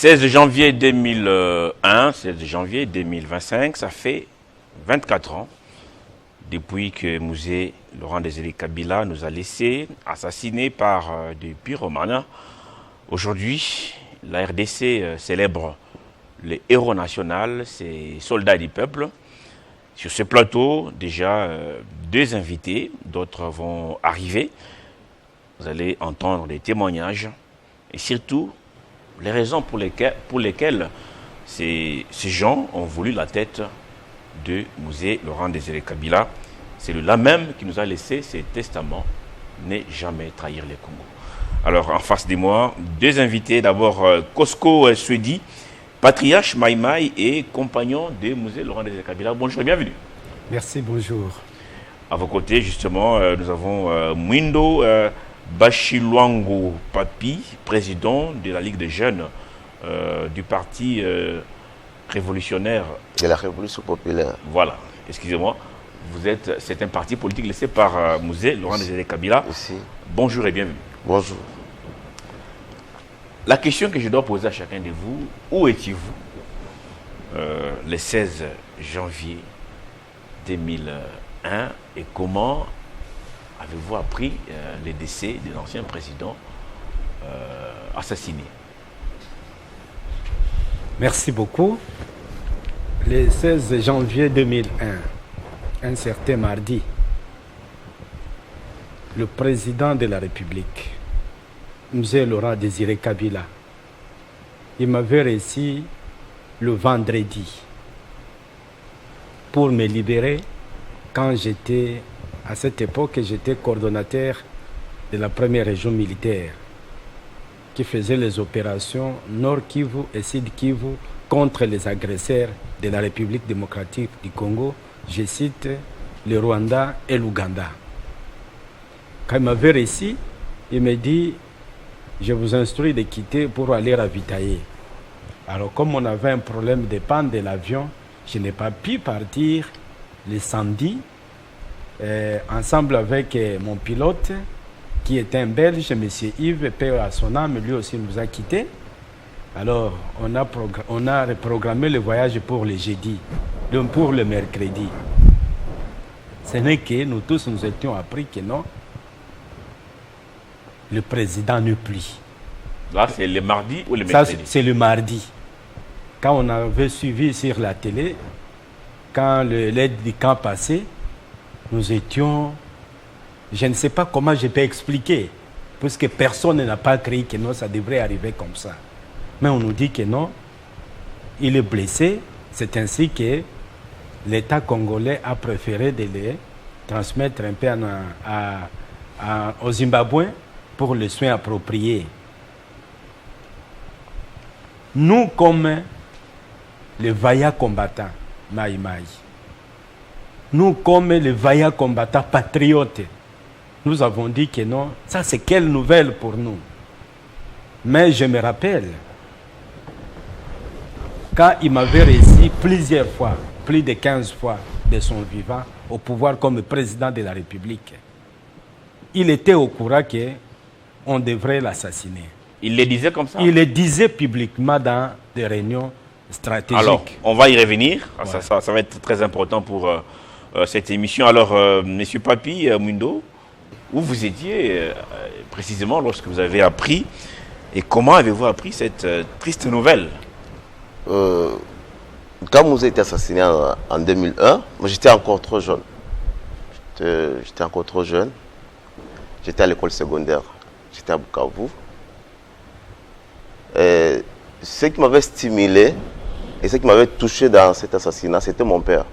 16 janvier 2001, 16 janvier 2025, ça fait 24 ans depuis que Musée Laurent Désiré Kabila nous a laissés assassinés par des pyromanes. Aujourd'hui, la RDC célèbre les héros nationaux, ces soldats du peuple. Sur ce plateau, déjà deux invités, d'autres vont arriver. Vous allez entendre des témoignages et surtout les raisons pour lesquelles ces gens ont voulu la tête de Musée Laurent Désiré Kabila. C'est là même qui nous a laissé ces testaments, ne jamais trahir les Congos. Alors en face de moi, deux invités, d'abord Cosco Swedi, patriarche Maïmaï et compagnon de Musée Laurent Désiré Kabila. Bonjour et bienvenue. Merci, bonjour. À vos côtés, justement, nous avons Mwindo Bachilwango Papi, président de la Ligue des jeunes du parti révolutionnaire. De la Révolution populaire. Voilà, excusez-moi. C'est un parti politique laissé par Musée Laurent Désiré Kabila. Ici. Bonjour et bienvenue. Bonjour. La question que je dois poser à chacun de vous, où étiez-vous le 16 janvier 2001 et comment avez-vous appris le décès de l'ancien président assassiné? Merci beaucoup. Le 16 janvier 2001, un certain mardi, le président de la République, Musée Laurent Désiré Kabila, il m'avait reçu le vendredi pour me libérer quand j'étais, à cette époque, j'étais coordonnateur de la première région militaire qui faisait les opérations Nord Kivu et Sud Kivu contre les agresseurs de la République démocratique du Congo, je cite le Rwanda et l'Ouganda. Quand il m'avait reçu, il me dit « Je vous instruis de quitter pour aller ravitailler ». Alors comme on avait un problème de panne de l'avion, je n'ai pas pu partir le samedi ensemble avec mon pilote qui était un Belge, M. Yves, paix à son âme, lui aussi nous a quittés. Alors on a reprogrammé le voyage pour le jeudi, donc pour le mercredi. Ce n'est que nous tous nous étions appris que non, le président ne plus. Là, c'est le mardi ou le mercredi? Ça, c'est le mardi. Quand on avait suivi sur la télé, quand l'aide du camp passait, nous étions... Je ne sais pas comment je peux expliquer, puisque personne n'a pas cru que non, ça devrait arriver comme ça. Mais on nous dit que non, il est blessé. C'est ainsi que l'État congolais a préféré de les transmettre un peu au Zimbabwe pour les soins appropriés. Nous, comme les vaillants combattants, Maïmaï, nous, comme les vaillants combattants patriotes, nous avons dit que non, ça c'est quelle nouvelle pour nous. Mais je me rappelle, quand il m'avait réussi plusieurs fois, plus de 15 fois de son vivant, au pouvoir comme président de la République, il était au courant qu'on devrait l'assassiner. Il le disait comme ça? Il le disait publiquement dans des réunions stratégiques. Alors, on va y revenir. Ouais. Ça va être très important pour cette émission. Alors, Monsieur Papi, Mwindo, où vous étiez précisément lorsque vous avez appris et comment avez-vous appris cette triste nouvelle? Quand Musée était assassiné en 2001, moi j'étais encore trop jeune. J'étais encore trop jeune. J'étais à l'école secondaire. J'étais à Bukavu. Et ce qui m'avait stimulé et ce qui m'avait touché dans cet assassinat, c'était mon père.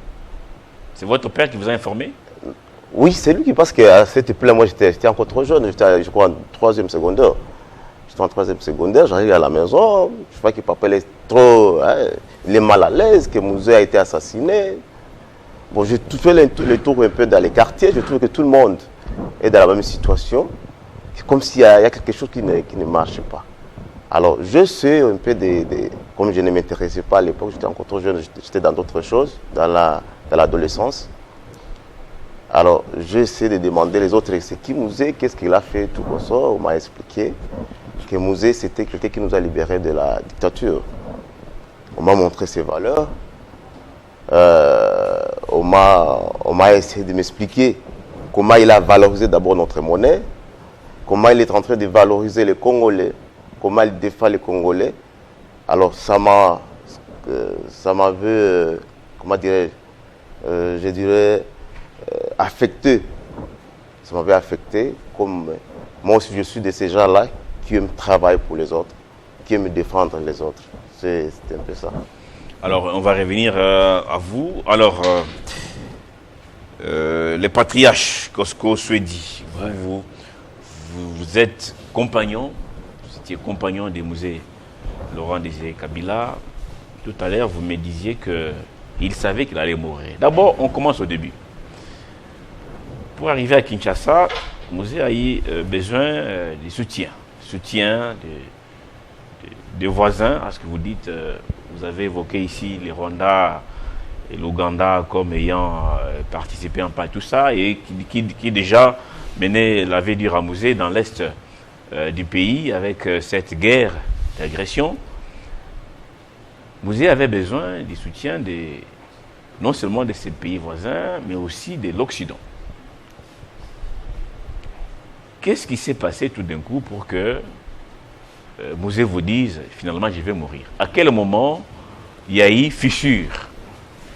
C'est votre père qui vous a informé? Oui, c'est lui qui, parce qu'à cette époque-là, moi j'étais encore trop jeune. J'étais, je crois, en troisième secondaire. J'étais en troisième secondaire, j'arrive à la maison, je vois que papa il est trop, il est mal à l'aise, que Musée a été assassiné. Bon, j'ai tout fait le tour un peu dans les quartiers, je trouve que tout le monde est dans la même situation. C'est comme s'il y a quelque chose qui ne marche pas. Alors, je sais un peu comme je ne m'intéressais pas à l'époque, j'étais encore trop jeune, j'étais dans d'autres choses, dans l'adolescence. Alors, j'essaie de demander les autres, c'est qui Musée, qu'est-ce qu'il a fait, tout comme ça, on m'a expliqué. que Mouzé, c'était quelqu'un qui nous a libérés de la dictature. On m'a montré ses valeurs. On m'a essayé de m'expliquer comment il a valorisé d'abord notre monnaie, comment il est en train de valoriser les Congolais, comment il défend les Congolais. Alors ça m'avait, comment dirais-je, je dirais, affecté. Ça m'avait affecté, comme moi aussi je suis de ces gens-là qui aiment travailler pour les autres, qui aiment défendre les autres. C'était un peu ça. Alors, on va revenir à vous. Alors, les patriarches Cosco Swedi, vous êtes compagnon, vous étiez compagnon des musées Laurent Désiré Kabila. Tout à l'heure, vous me disiez qu'il savait qu'il allait mourir. D'abord, on commence au début. Pour arriver à Kinshasa, Mouzé a eu besoin de soutien des voisins. À ce que vous dites, vous avez évoqué ici les Rwandais et l'Ouganda comme ayant participé en pas tout ça et qui déjà menait la vie dure à Mouzé dans l'est du pays avec cette guerre d'agression. Mouzé avait besoin du soutien non seulement de ses pays voisins, mais aussi de l'Occident. Qu'est-ce qui s'est passé tout d'un coup pour que Mouzé vous dise finalement je vais mourir? À quel moment il y a eu fissure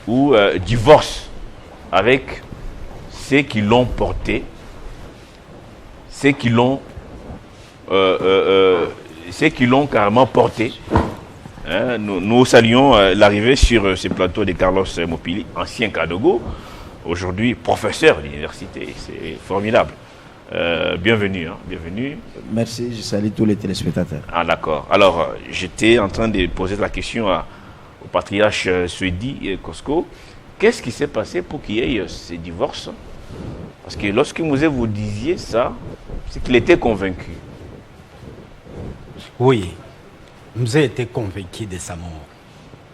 ou divorce avec ceux qui l'ont porté, ceux qui l'ont carrément porté? Hein, nous saluons l'arrivée sur ce plateau de Carlos Mopili, ancien Kadogo, aujourd'hui professeur d'université. C'est formidable. Bienvenue, bienvenue. Merci, je salue tous les téléspectateurs. Ah d'accord. Alors, j'étais en train de poser la question au patriarche Swedi et Cosco. Qu'est-ce qui s'est passé pour qu'il y ait ces divorces? Parce que lorsque vous disiez ça, c'est qu'il était convaincu. Oui, Mouzé était convaincu de sa mort.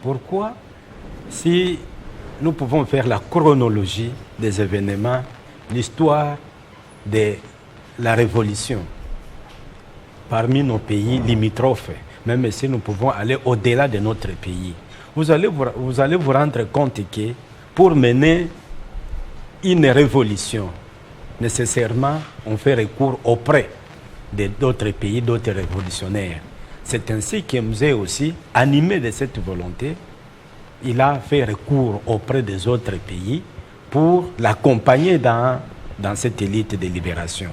Pourquoi? Si nous pouvons faire la chronologie des événements, l'histoire de la révolution parmi nos pays limitrophes, même si nous pouvons aller au-delà de notre pays. Vous allez vous rendre compte que pour mener une révolution, nécessairement, on fait recours auprès d'autres pays, d'autres révolutionnaires. C'est ainsi que Mouzé aussi, animé de cette volonté, il a fait recours auprès des autres pays pour l'accompagner dans cette élite de libération.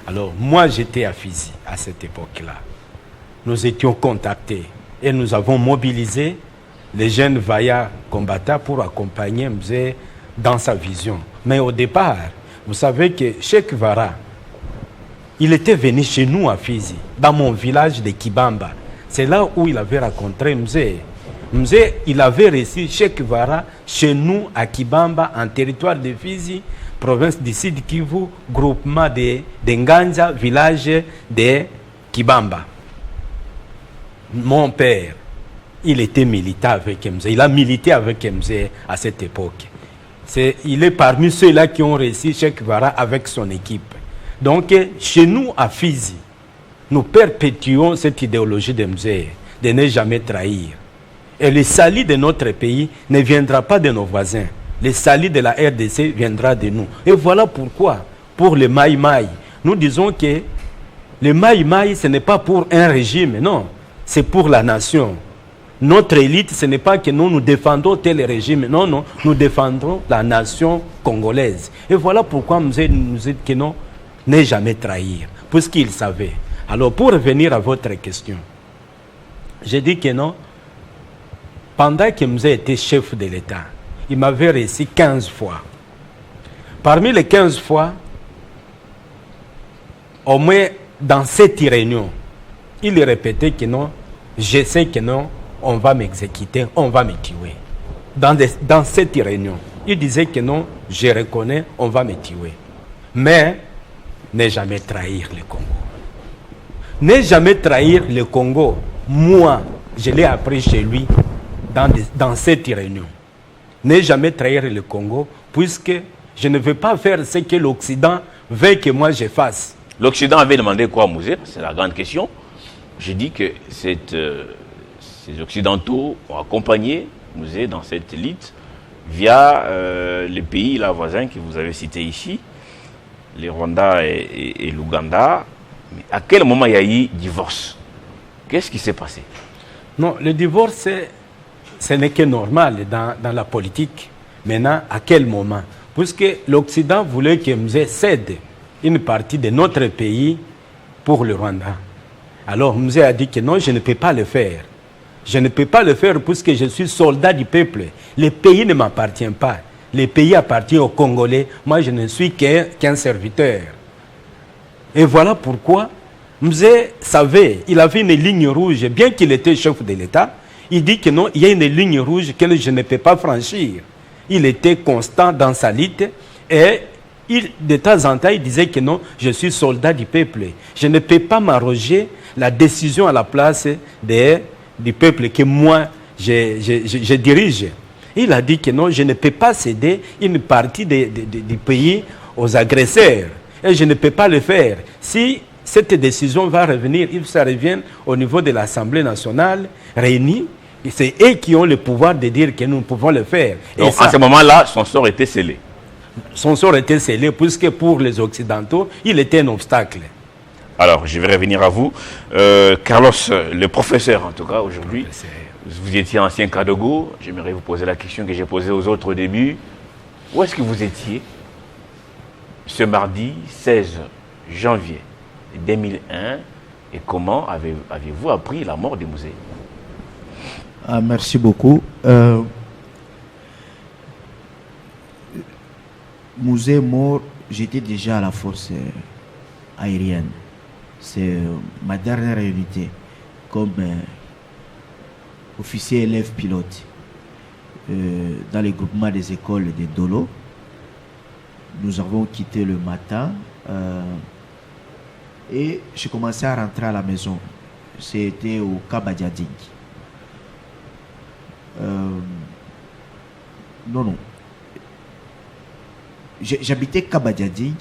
Alors, moi, j'étais à Fizi à cette époque-là. Nous étions contactés et nous avons mobilisé les jeunes vaillants combattants pour accompagner Mouzé dans sa vision. Mais au départ, vous savez que Cheikh Vara, il était venu chez nous à Fizi, dans mon village de Kibamba. C'est là où il avait rencontré Mouzé. Mouzé, il avait reçu Cheikh Vara chez nous à Kibamba, en territoire de Fizi, province du Sud Kivu, groupement de Nganja, village de Kibamba. Mon père, il était militant avec Mouzé. Il a milité avec Mouzé à cette époque. Il est parmi ceux-là qui ont reçu Cheikh Vara avec son équipe. Donc, chez nous à Fizi, nous perpétuons cette idéologie de Mouzé, de ne jamais trahir. Et le salut de notre pays ne viendra pas de nos voisins. Le salut de la RDC viendra de nous. Et voilà pourquoi, pour le Maï Maï, nous disons que le Maï Maï, ce n'est pas pour un régime, non. C'est pour la nation. Notre élite, ce n'est pas que nous défendons tel régime. Non, non, nous défendons la nation congolaise. Et voilà pourquoi nous dit que non, ne jamais trahir, puisqu'il savait. Alors, pour revenir à votre question, j'ai dit que non, pendant que nous était chef de l'État, il m'avait reçu 15 fois. Parmi les 15 fois, au moins dans cette réunion, il répétait que non, je sais que non, on va m'exécuter, on va me tuer. Dans cette réunion, il disait que non, je reconnais, on va me tuer. Mais ne jamais trahir le Congo. Ne jamais trahir le Congo. Moi, je l'ai appris chez lui dans cette réunion. Ne jamais trahir le Congo, puisque je ne veux pas faire ce que l'Occident veut que moi je fasse. L'Occident avait demandé quoi à Mouzé? C'est la grande question. je dis que ces Occidentaux ont accompagné Musée dans cette élite via les pays là, voisins que vous avez cités ici, les Rwanda et l'Ouganda. Mais à quel moment il y a eu divorce? Qu'est-ce qui s'est passé? Non, le divorce, ce n'est que normal dans la politique. Maintenant, à quel moment? Puisque l'Occident voulait que Musée cède une partie de notre pays pour le Rwanda. Alors Musée a dit que non, je ne peux pas le faire. Je ne peux pas le faire puisque je suis soldat du peuple. Le pays ne m'appartient pas. Le pays appartient aux Congolais. Moi, je ne suis qu'un serviteur. Et voilà pourquoi Musée savait, il avait une ligne rouge, bien qu'il était chef de l'État, il dit que non, il y a une ligne rouge que je ne peux pas franchir. Il était constant dans sa lutte et de temps en temps, il disait que non, je suis soldat du peuple. Je ne peux pas m'arroger la décision à la place du peuple que moi, je dirige. Il a dit que non, je ne peux pas céder une partie du pays aux agresseurs. Et je ne peux pas le faire. Si cette décision va revenir, il faut que ça revienne au niveau de l'Assemblée nationale réunie. C'est eux qui ont le pouvoir de dire que nous pouvons le faire. Donc, et ça, à ce moment-là, son sort était scellé. Son sort était scellé, puisque pour les Occidentaux, il était un obstacle. Alors, je vais revenir à vous. Carlos, le professeur, en tout cas, aujourd'hui, vous étiez ancien Kadogo. J'aimerais vous poser la question que j'ai posée aux autres au début. Où est-ce que vous étiez ce mardi 16 janvier 2001 et comment avez-vous appris la mort du Musée? Merci beaucoup. Musée mort, j'étais déjà à la force aérienne. C'est ma dernière unité comme officier élève pilote dans les groupements des écoles de Dolo. Nous avons quitté le matin et j'ai commencé à rentrer à la maison. C'était au Kabadiading. Non. J'habitais Kabadiading,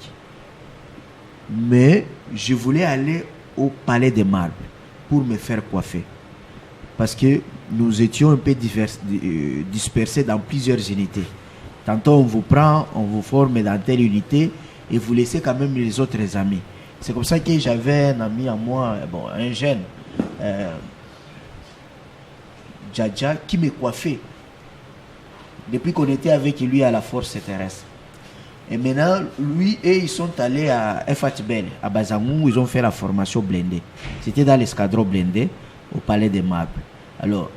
mais je voulais aller au Palais des Marbres pour me faire coiffer. Parce que nous étions un peu dispersés dans plusieurs unités. Tantôt on vous prend, on vous forme dans telle unité et vous laissez quand même les autres amis. C'est comme ça que j'avais un ami à moi, un jeune, Djadja, qui me coiffait depuis qu'on était avec lui à la force terrestre. Et maintenant, lui et ils sont allés à Fatbel, à Bazamou, où ils ont fait la formation blindée. C'était dans l'escadron blindé au Palais des Marbres. Alors,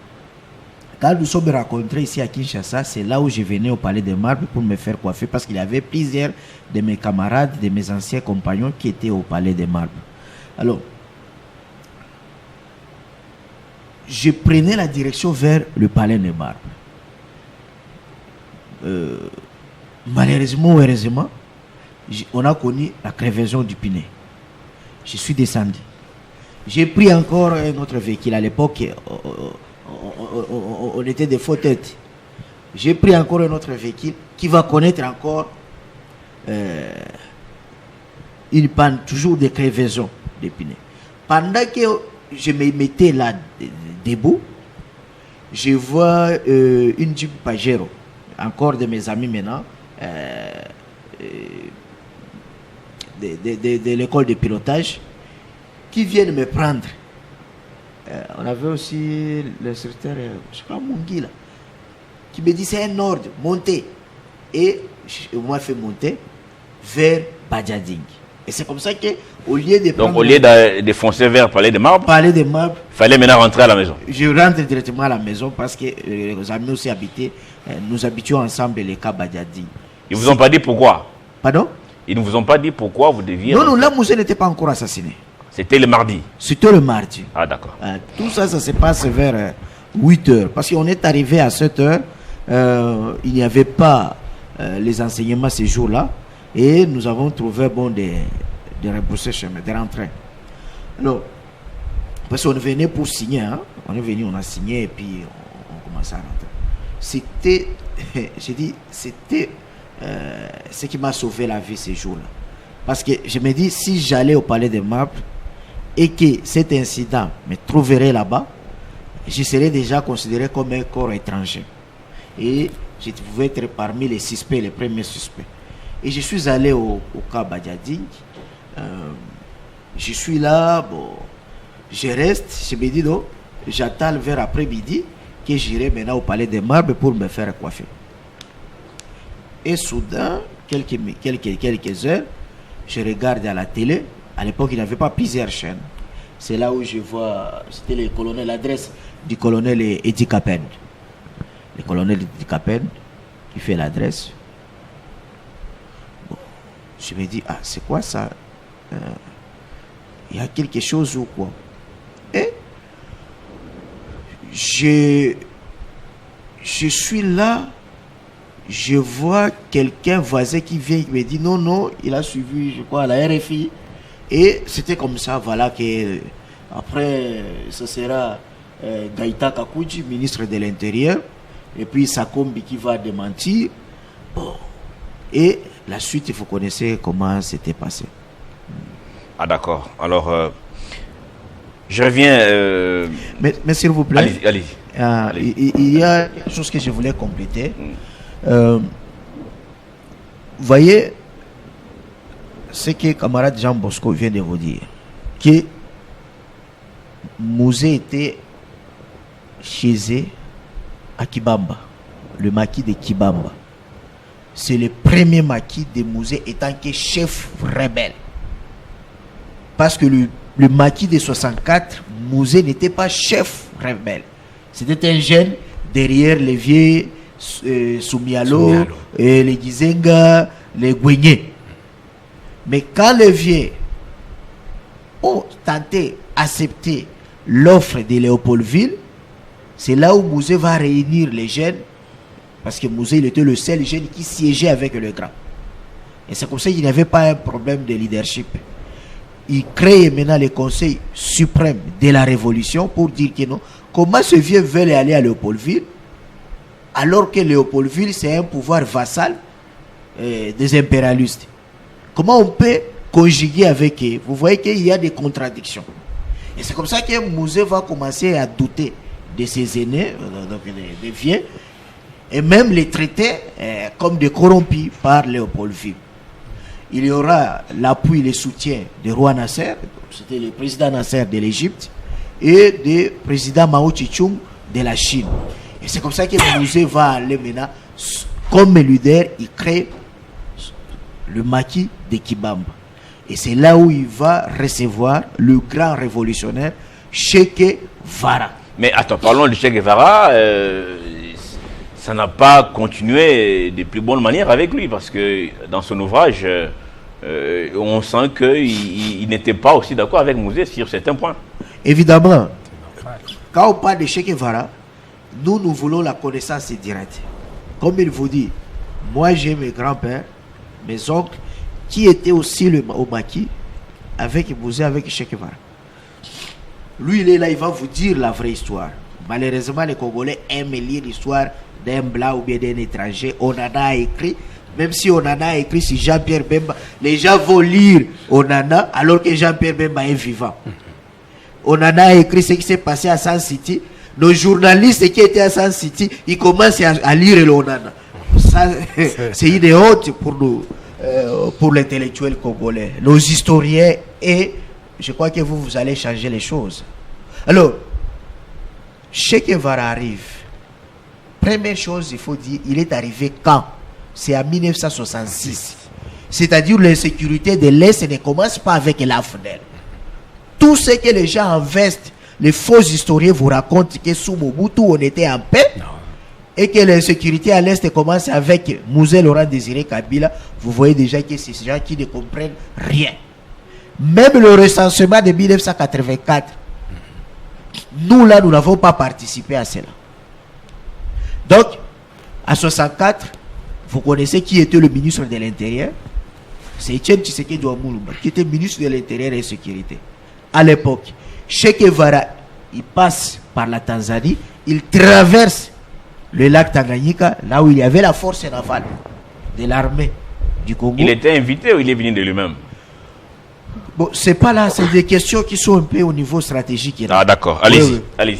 quand nous sommes rencontrés ici à Kinshasa, c'est là où je venais au Palais des Marbres pour me faire coiffer parce qu'il y avait plusieurs de mes camarades, de mes anciens compagnons qui étaient au Palais des Marbres. Alors, je prenais la direction vers le Palais des Marbres. Malheureusement ou heureusement, on a connu la crevaison du Pinet. Je suis descendu. J'ai pris encore un autre véhicule. À l'époque, on était des faux têtes. J'ai pris encore un autre véhicule qui va connaître encore une panne, toujours de crevaison des Pinets. Pendant que je me mettais là debout, je vois une Jeep Pajero, encore de mes amis maintenant, de l'école de pilotage, qui viennent me prendre. On avait aussi le secrétaire, je crois, Mungi, là, qui me dit c'est un ordre, montez. Et on m'a fait monter vers Badjading. Et c'est comme ça qu'au lieu de Donc, au lieu de foncer vers Palais des Marbres, il fallait maintenant rentrer à la maison. Je rentre directement à la maison parce que les amis aussi habitaient, nous habitions ensemble les cas Badjading. Ils ne vous ont pas dit pourquoi? Pardon? Ils ne vous ont pas dit pourquoi vous deviez... Non, là, Moussé n'était pas encore assassiné. C'était le mardi? C'était le mardi. Ah, d'accord. Tout ça, ça se passe vers 8 heures. Parce qu'on est arrivé à 7 heures, il n'y avait pas les enseignements ces jours-là. Et nous avons trouvé bon de rebrousser chemin, de rentrer. Alors, parce qu'on venait pour signer, hein? On est venu, on a signé et puis on commençait à rentrer. C'était, j'ai dit, c'était ce qui m'a sauvé la vie ces jours-là. Parce que je me dis, si j'allais au Palais des Marbres, et que cet incident me trouverait là-bas, je serais déjà considéré comme un corps étranger. Et je pouvais être parmi les suspects, les premiers suspects. Et je suis allé au cas Badiading. Je suis là, bon, je reste, je me dis non, j'attends vers après-midi que j'irai maintenant au Palais des Marbres pour me faire coiffer. Et soudain, quelques heures, je regarde à la télé. À l'époque, il n'y avait pas plusieurs chaînes. C'est là où je vois, c'était le colonel, l'adresse du colonel Edi Kapen. Le colonel Edi Kapen qui fait l'adresse. Bon, je me dis, ah, c'est quoi ça? Il y a quelque chose ou quoi? Et je suis là, je vois quelqu'un voisin qui vient, qui me dit non, il a suivi, je crois, la RFI. Et c'était comme ça, voilà, que après, ce sera Gaïta Kakouji, ministre de l'Intérieur, et puis Sakombi qui va démentir. Bon. Et la suite, vous connaissez comment c'était passé. Ah d'accord. Alors, je reviens... Mais s'il vous plaît, allez-y. Il y a quelque chose que je voulais compléter. Vous voyez ce que camarade Jean Bosco vient de vous dire, que Mouzé était chez eux à Kibamba, le maquis de Kibamba. C'est le premier maquis de Mouzé étant que chef rebelle. Parce que le maquis de 64, Mouzé n'était pas chef rebelle. C'était un jeune derrière les vieux Soumialo, et les Gizenga, les Gouigné. Mais quand les vieux ont tenté, accepté l'offre de Léopoldville, c'est là où Mouzé va réunir les jeunes, parce que Mouzé il était le seul jeune qui siégeait avec le grand. Et c'est comme ça qu'il n'y avait pas un problème de leadership. Il crée maintenant le Conseil suprême de la Révolution pour dire que non, comment ce vieux veut aller à Léopoldville, alors que Léopoldville c'est un pouvoir vassal des impérialistes. Comment on peut conjuguer avec eux? Vous voyez qu'il y a des contradictions. Et c'est comme ça que Mouzé va commencer à douter de ses aînés, donc des vieux, et même les traiter comme des corrompus par Léopoldville. Il y aura l'appui et le soutien du roi Nasser, c'était le président Nasser de l'Égypte, et du président Mao Tse-tung de la Chine. Et c'est comme ça que Mouzé va aller maintenant, comme leader, il crée le maquis de Kibamba. Et c'est là où il va recevoir le grand révolutionnaire Che Guevara. Mais attends, parlons de Che Guevara. Ça n'a pas continué de plus bonne manière avec lui, parce que dans son ouvrage, on sent qu'il n'était pas aussi d'accord avec Mouzé sur certains points. Évidemment, quand on parle de Che Guevara, nous voulons la connaissance directe. Comme il vous dit, moi j'ai mes grands-pères, mes oncles, qui étaient aussi au maquis avec Mouzé, avec Che Guevara. Lui, il est là, il va vous dire la vraie histoire. Malheureusement, les Congolais aiment lire l'histoire d'un blanc ou bien d'un étranger. Onana a écrit, même si Onana a écrit sur Jean-Pierre Bemba, les gens vont lire Onana alors que Jean-Pierre Bemba est vivant. Onana a écrit ce qui s'est passé à San City. Nos journalistes qui étaient à San City, ils commencent à lire l'Onana. Ça, c'est une honte pour nous, pour l'intellectuel congolais, nos historiens, et je crois que vous allez changer les choses. Alors, Che Guevara arrive. Première chose, il faut dire, il est arrivé quand? C'est en 1966. C'est-à-dire l'insécurité de l'Est ne commence pas avec l'AFNEL. Tout ce que les gens investent, les faux historiens vous racontent que sous Mobutu, on était en paix. Non. Et que l'insécurité à l'Est commence avec Mouzé Laurent Désiré Kabila. Vous voyez déjà que c'est ces gens qui ne comprennent rien. Même le recensement de 1984, nous là, nous n'avons pas participé à cela. Donc, à 64, vous connaissez qui était le ministre de l'Intérieur? C'est Etienne Tshisekedi Ouamoulumba, qui était ministre de l'Intérieur et de la Sécurité. À l'époque, Che Guevara, il passe par la Tanzanie, il traverse le lac Tanganyika, là où il y avait la force navale de l'armée du Congo. Il était invité ou il est venu de lui-même? Bon, c'est pas là, c'est des questions qui sont un peu au niveau stratégique. Ah d'accord, allez-y, Oui. allez-y.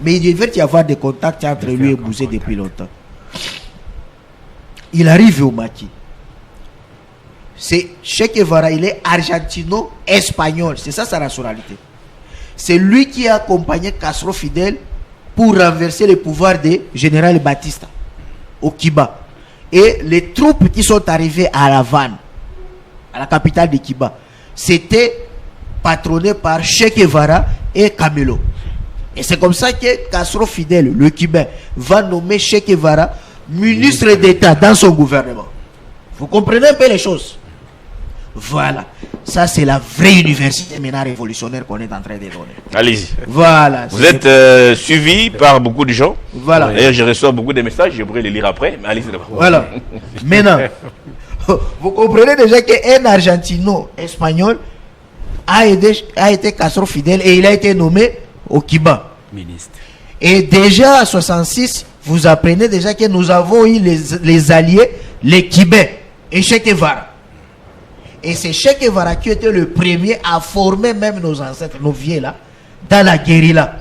Mais il devait y avoir des contacts entre lui et Mouzé depuis longtemps. Il arrive au maquis. C'est Che Guevara, il est argentino-espagnol. C'est ça sa nationalité. C'est lui qui a accompagné Castro Fidel pour renverser le pouvoir de général Batista au Cuba. Et les troupes qui sont arrivées à La Havane, à la capitale de Cuba, c'était patronné par Che Guevara et Camelo. Et c'est comme ça que Castro Fidel, le Cubain, va nommer Che Guevara ministre d'État dans son gouvernement. Vous comprenez un peu les choses? Voilà. Ça, c'est la vraie université maintenant révolutionnaire qu'on est en train de donner. Allez-y. Voilà. Vous êtes suivi par beaucoup de gens. Voilà. D'ailleurs, je reçois beaucoup de messages, je pourrais les lire après, mais allez-y d'abord. Voilà. Maintenant, vous comprenez déjà qu'un argentino-espagnol a été Castro Fidel et il a été nommé au Cuba. Ministre. Et déjà en 66, vous apprenez déjà que nous avons eu les alliés, les Cubains et Che Guevara. Et c'est Che Guevara qui était le premier à former même nos ancêtres, nos vieux là, dans la guérilla.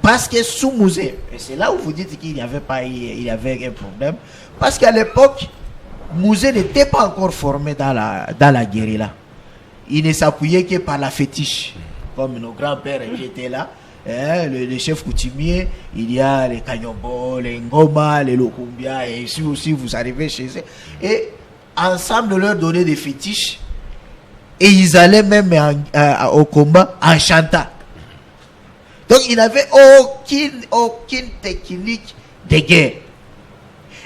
Parce que sous Mouzé, et c'est là où vous dites qu'il n'y avait pas il y avait un problème, parce qu'à l'époque, Mouzé n'était pas encore formé dans la guérilla. Il ne s'appuyait que par la fétiche, comme nos grands-pères qui étaient là. Les chefs coutumiers, il y a les Kanyombo, les Ngoma, les Lokumbia, et ici aussi vous arrivez chez eux. Et ensemble leur donner des fétiches, et ils allaient même au combat en chantant. Donc il n'avait aucune technique de guerre.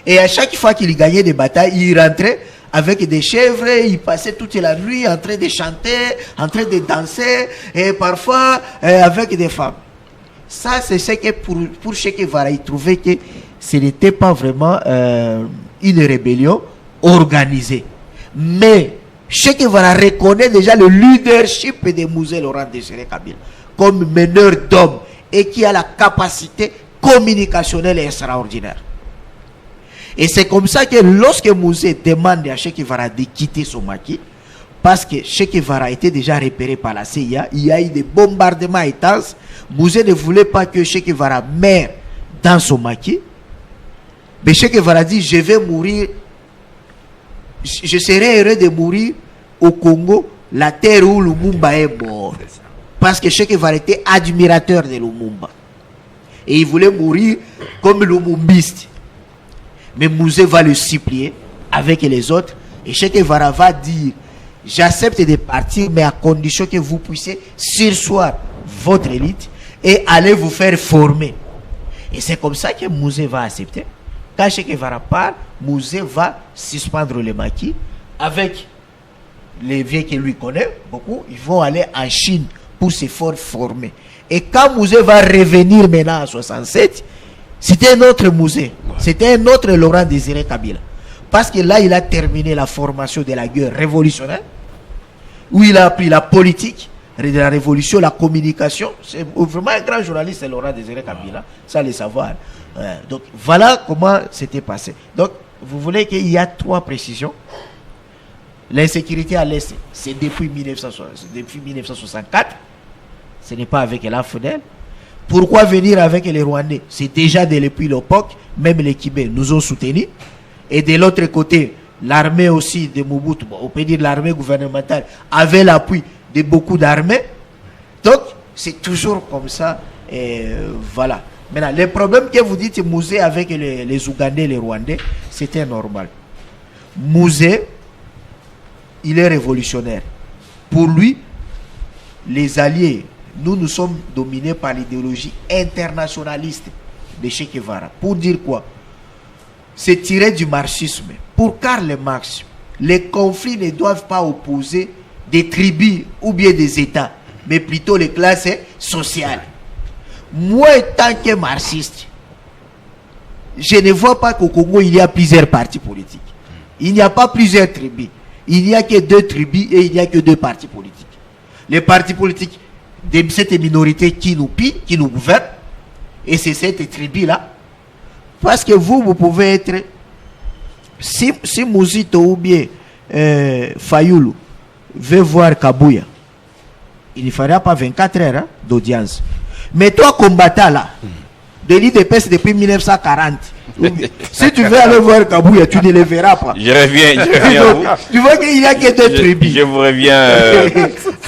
Et à chaque fois qu'il gagnait des batailles, il rentrait avec des chèvres, il passait toute la nuit en train de chanter, en train de danser, et parfois avec des femmes. Ça, c'est ce que pour Che Guevara, il trouvait que ce n'était pas vraiment une rébellion organisée. Mais Che Guevara reconnaît déjà le leadership de Mouzé Laurent Désiré Kabila comme meneur d'hommes et qui a la capacité communicationnelle extraordinaire. Et c'est comme ça que lorsque Mouzé demande à Che Guevara de quitter son maquis, parce que Che Guevara était déjà repéré par la CIA, il y a eu des bombardements intenses. Mouzé ne voulait pas que Che Guevara meure dans son maquis. Mais Che Guevara dit, je vais mourir, je serai heureux de mourir au Congo, la terre où Lumumba est mort. Parce que Che Guevara était admirateur de Lumumba. Et il voulait mourir comme Lumumbiste. Mais Mouzé va le supplier avec les autres. Et Che Guevara va dire, j'accepte de partir, mais à condition que vous puissiez surseoir votre élite et aller vous faire former. Et c'est comme ça que Mouzé va accepter. Quand Che Guevara part, Mouzé va suspendre le maquis avec les vieux qu'il lui connaît, beaucoup. Ils vont aller en Chine pour se faire former. Et quand Mouzé va revenir maintenant en 67, c'était un autre Mouzé. C'était un autre Laurent Désiré Kabila. Parce que là, il a terminé la formation de la guerre révolutionnaire, où il a appris la politique de la révolution, la communication. C'est vraiment un grand journaliste, c'est Laurent Désiré Kabila, ça le savoir. Donc voilà comment c'était passé. Donc vous voulez qu'il y a 3 précisions. L'insécurité à l'Est, c'est depuis 1964. Ce n'est pas avec la FDL. Pourquoi venir avec les Rwandais? C'est déjà depuis l'époque, même les Kibés nous ont soutenus. Et de l'autre côté, l'armée aussi de Mobutu, on peut dire l'armée gouvernementale, avait l'appui de beaucoup d'armées. Donc, c'est toujours comme ça. Et voilà. Maintenant, les problèmes que vous dites, Mouzé avec les Ougandais et les Rwandais, c'était normal. Mouzé, il est révolutionnaire. Pour lui, les alliés, nous sommes dominés par l'idéologie internationaliste de Che Guevara. Pour dire quoi? C'est tiré du marxisme. Pour Karl Marx, les conflits ne doivent pas opposer des tribus ou bien des États, mais plutôt les classes sociales. Moi, tant que marxiste, je ne vois pas qu'au Congo, il y a plusieurs partis politiques. Il n'y a pas plusieurs tribus. Il n'y a que 2 tribus et il n'y a que 2 partis politiques. Les partis politiques de cette minorité qui nous pille, qui nous gouverne, et c'est cette tribu-là. Parce que vous pouvez être, si Mouzito ou bien Fayoulou veut voir Kabouya, il ne fera pas 24 heures d'audience. Mais toi, combattant là, délit de peste depuis 1940, si tu veux aller voir Kabouya, tu ne le verras pas. Je reviens à vous. Tu vois qu'il n'y a que deux tribus. Je vous reviens,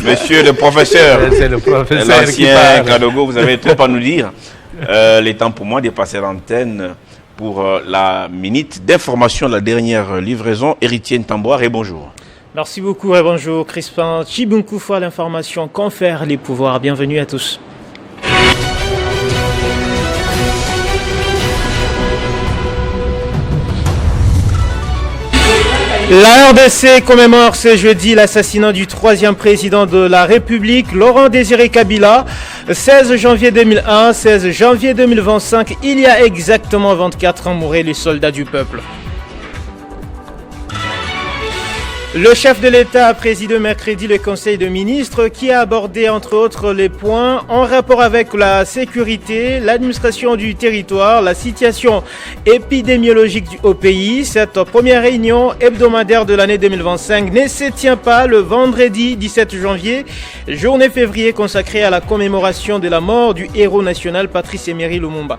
monsieur le professeur. C'est le professeur qui L'ancien parle. Kadogo, vous avez trop à nous dire. Il est temps pour moi de passer l'antenne pour la minute d'information, la dernière livraison. Héritier Ntamboire, et bonjour. Merci beaucoup et bonjour. Crispin Chibunkoufou à l'information. Confère les pouvoirs. Bienvenue à tous. La RDC commémore ce jeudi l'assassinat du 3e président de la République, Laurent Désiré Kabila, 16 janvier 2001, 16 janvier 2025, il y a exactement 24 ans, mouraient les soldats du peuple. Le chef de l'État a présidé mercredi le Conseil des ministres qui a abordé entre autres les points en rapport avec la sécurité, l'administration du territoire, la situation épidémiologique au pays. Cette première réunion hebdomadaire de l'année 2025 ne se tient pas le vendredi 17 janvier, journée février consacrée à la commémoration de la mort du héros national Patrice Emery Lumumba.